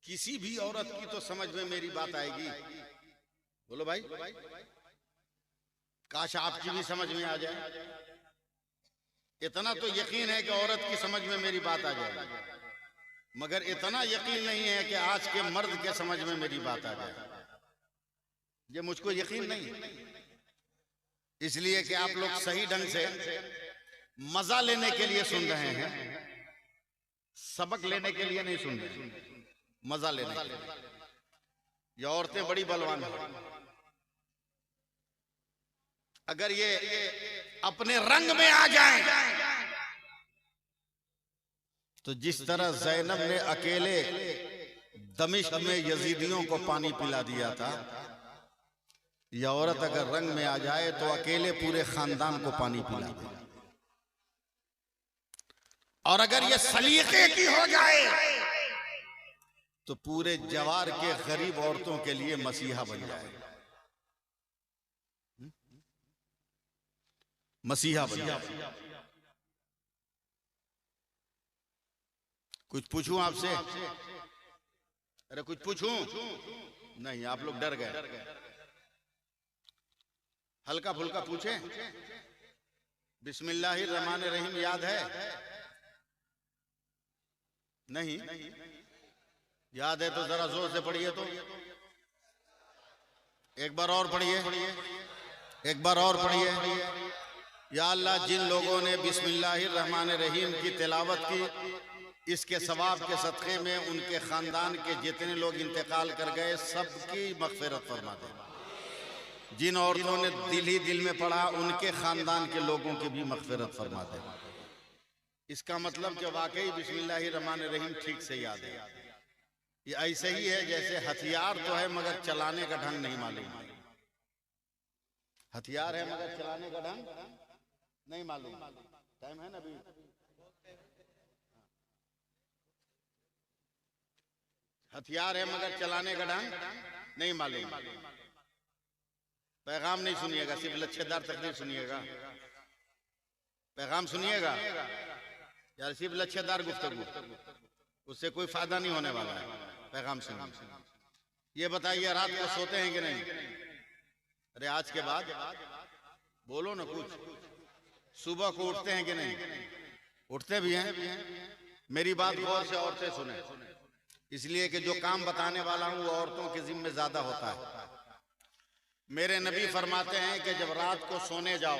किसी भी औरत की तो समझ में मेरी बात आएगी। बोलो भाई, काश आपकी भी समझ में आ जाए। इतना तो यकीन है कि औरत की समझ में मेरी बात आ जाए, मगर इतना यकीन नहीं है कि आज के मर्द के समझ में मेरी बात आ जाए। ये मुझको यकीन नहीं, इसलिए कि आप लोग सही ढंग से मजा लेने के लिए सुन रहे हैं, सबक लेने के लिए नहीं सुन रहे, मजा लेने के लिए। ये औरतें बड़ी बलवान हैं। अगर ये अपने रंग में आ जाएं, तो जिस तरह ज़ैनब ने अकेले दमिश्क में यजीदियों को पानी पिला दिया था, यह औरत अगर रंग में आ जाए तो अकेले पूरे खानदान को पानी पिला दे। और अगर ये सलीके की हो जाए तो पूरे जवार के गरीब औरतों के लिए मसीहा बन जाए। मसीहा बन जाए। कुछ पूछूं आपसे? अरे कुछ पूछूं? नहीं, आप लोग डर गए। हल्का फुल्का पूछें। बिस्मिल्लाहिर रहमानिर रहीम याद है? नहीं याद है तो जरा जोर से पढ़िए। तो एक बार और पढ़िए, एक बार और पढ़िए। या अल्लाह, जिन लोगों ने बिस्मिल्लाहिर रहमानिर रहीम की तिलावत की, इसके सवाब के सदक़े में उनके खानदान के जितने लोग इंतकाल कर गए सबकी मग़फ़िरत फरमा दे। जिन औरतों ने दिल ही दिल में पढ़ा उनके खानदान के लोगों की भी मग़फ़िरत फरमा दे। इसका मतलब कि वाकई बिस्मिल्लाहिर रहमानिर रहीम ठीक से याद है। ये ऐसे ही है जैसे हथियार तो है मगर चलाने का ढंग नहीं मालूम। हथियार है मगर चलाने का ढंग नहीं मालूम। टाइम है ना अभी? हथियार है मगर चलाने का ढंग नहीं मालूम। पैगाम नहीं सुनिएगा, सिर्फ लच्छेदार तकरीर सुनिएगा। पैगाम सुनिएगा यार, सिर्फ लच्छेदार गुफ्तगू, उससे कोई फायदा नहीं होने वाला है। पैगाम सुनिए। ये बताइए रात को सोते हैं कि नहीं? अरे आज के बाद बोलो ना कुछ। सुबह को उठते हैं कि नहीं? उठते भी हैं। मेरी बात गौर से औरतें सुने, इसलिए कि जो काम बताने वाला हूं वो औरतों के जिम्मे ज्यादा होता है। मेरे नबी फरमाते हैं कि जब रात को सोने जाओ,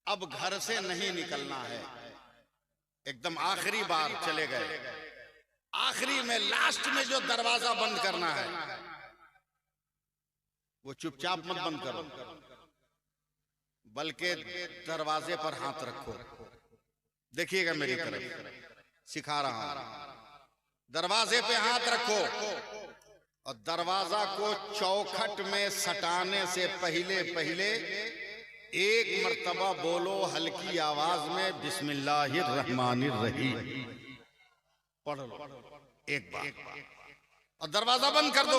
अब घर से नहीं निकलना है। एकदम आखिरी बार चले गए, आखिरी में लास्ट में जो दरवाजा बंद करना है वो चुपचाप मत बंद करो, बल्कि दरवाजे पर हाथ रखो। देखिएगा मेरी तरफ, सिखा रहा हूं। दरवाजे पे हाथ रखो और दरवाजा को चौखट में सटाने से पहले पहले एक मर्तबा बोलो हल्की आवाज में, बिस्मिल्लाहिर्रहमानिर्रहीम पढ़ लो एक बार, और दरवाजा बंद कर दो।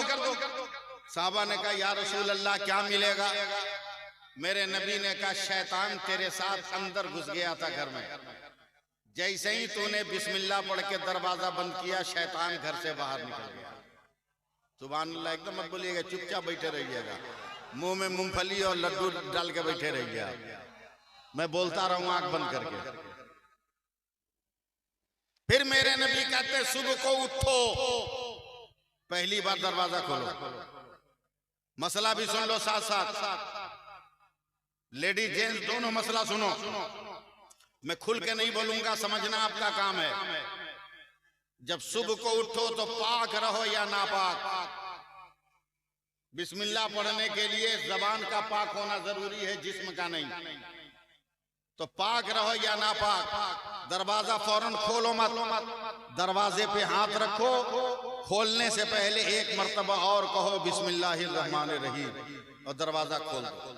साहबा ने कहा या रसूल अल्लाह क्या मिलेगा? मेरे नबी ने कहा शैतान तेरे साथ अंदर घुस गया था घर में, जैसे ही तूने बिस्मिल्लाह पढ़ के दरवाजा बंद किया शैतान घर से बाहर निकल गया। सुभान अल्लाह। एकदम मत बोलिएगा, चुपचाप बैठे रहिएगा, मुंह में मूंगफली और लड्डू डाल के बैठे रहिएगा। मैं बोलता रहूं आंख बंद करके। फिर मेरे नबी कहते सुबह को उठो, पहली बार दरवाजा खोलो। मसला भी सुन लो साथ साथ, लेडीज जेंट्स दोनों मसला सुनो। मैं खुल के नहीं बोलूंगा, समझना आपका काम है। जब सुबह को उठो तो पाक रहो या नापाक। बिस्मिल्लाह पढ़ने के लिए जबान का पाक होना जरूरी है, जिस्म का नहीं। तो पाक रहो या नापाक, दरवाजा फौरन खोलो मत, दरवाजे पे हाथ रखो। खोलने से पहले एक मर्तबा और कहो बिस्मिल्लाहिर्रहमानिर्रहीम और दरवाजा खोल दो।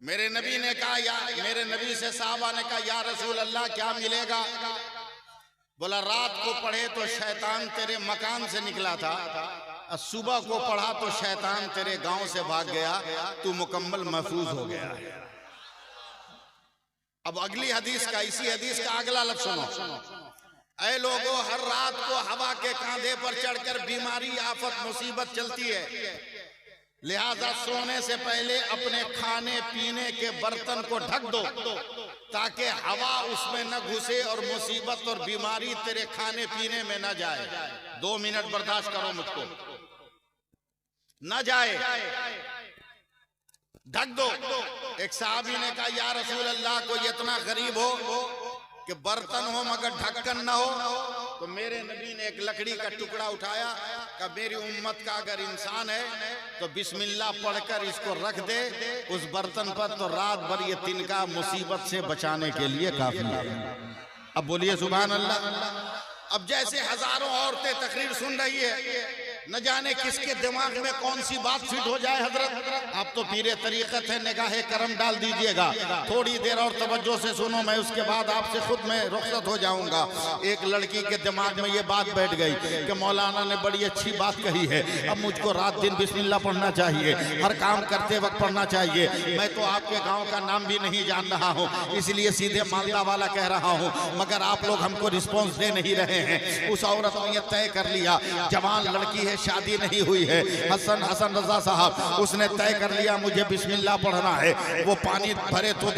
मेरे नबी ने कहा मेरे नबी से साहबा ने कहा या रसूल अल्लाह क्या मिलेगा? बोला रात को पढ़े तो शैतान तेरे मकान से निकला था, और सुबह को पढ़ा तो शैतान तेरे गांव से भाग गया, तू मुकम्मल महफूज हो गया है। अब अगली हदीस का, इसी हदीस का अगला लफ्ज़ सुनो। ऐ लोगों, हर रात को हवा के कांधे पर चढ़कर बीमारी, आफत, मुसीबत चलती है। लिहाजा सोने से पहले अपने खाने पीने के बर्तन को ढक दो, ताकि हवा उसमें न घुसे और मुसीबत और बीमारी तेरे खाने पीने में न जाए। 2 मिनट बर्दाश्त करो मुझको, न जाए, ढक दो। एक साहबी ने कहा या रसूल अल्लाह, कोई इतना गरीब हो कि बर्तन हो मगर ढक्कन न हो? तो मेरे नबी ने एक लकड़ी का टुकड़ा उठाया, कि मेरी उम्मत का अगर इंसान है तो बिस्मिल्लाह पढ़कर इसको रख दे उस बर्तन पर, तो रात भर ये तिनका मुसीबत से बचाने के लिए काफी है। अब बोलिए सुभान अल्लाह। अब जैसे हजारों औरतें तकरीर सुन रही है, न जाने किसके दिमाग में कौन सी बात फिट हो जाए। हजरत आप तो पीरे तरीक़त है, निगाहे करम डाल दीजिएगा। थोड़ी देर और तवज्जो से सुनो, मैं उसके बाद आपसे खुद में रुखसत हो जाऊंगा। एक लड़की के दिमाग में ये बात बैठ गई कि मौलाना ने बड़ी अच्छी बात कही है, अब मुझको रात दिन बिस्मिल्लाह पढ़ना चाहिए, हर काम करते वक्त पढ़ना चाहिए। मैं तो आपके गाँव का नाम भी नहीं जान रहा हूँ, इसलिए सीधे मालदा वाला कह रहा हूँ, मगर आप लोग हमको रिस्पॉन्स दे नहीं रहे हैं। उस औरत ने यह तय कर लिया, जवान लड़की है, शादी नहीं हुई है, हसन रजा साहब, उसने तय कर लिया मुझे बिस्मिल्लाह पढ़ना है। वो पानी भरे तो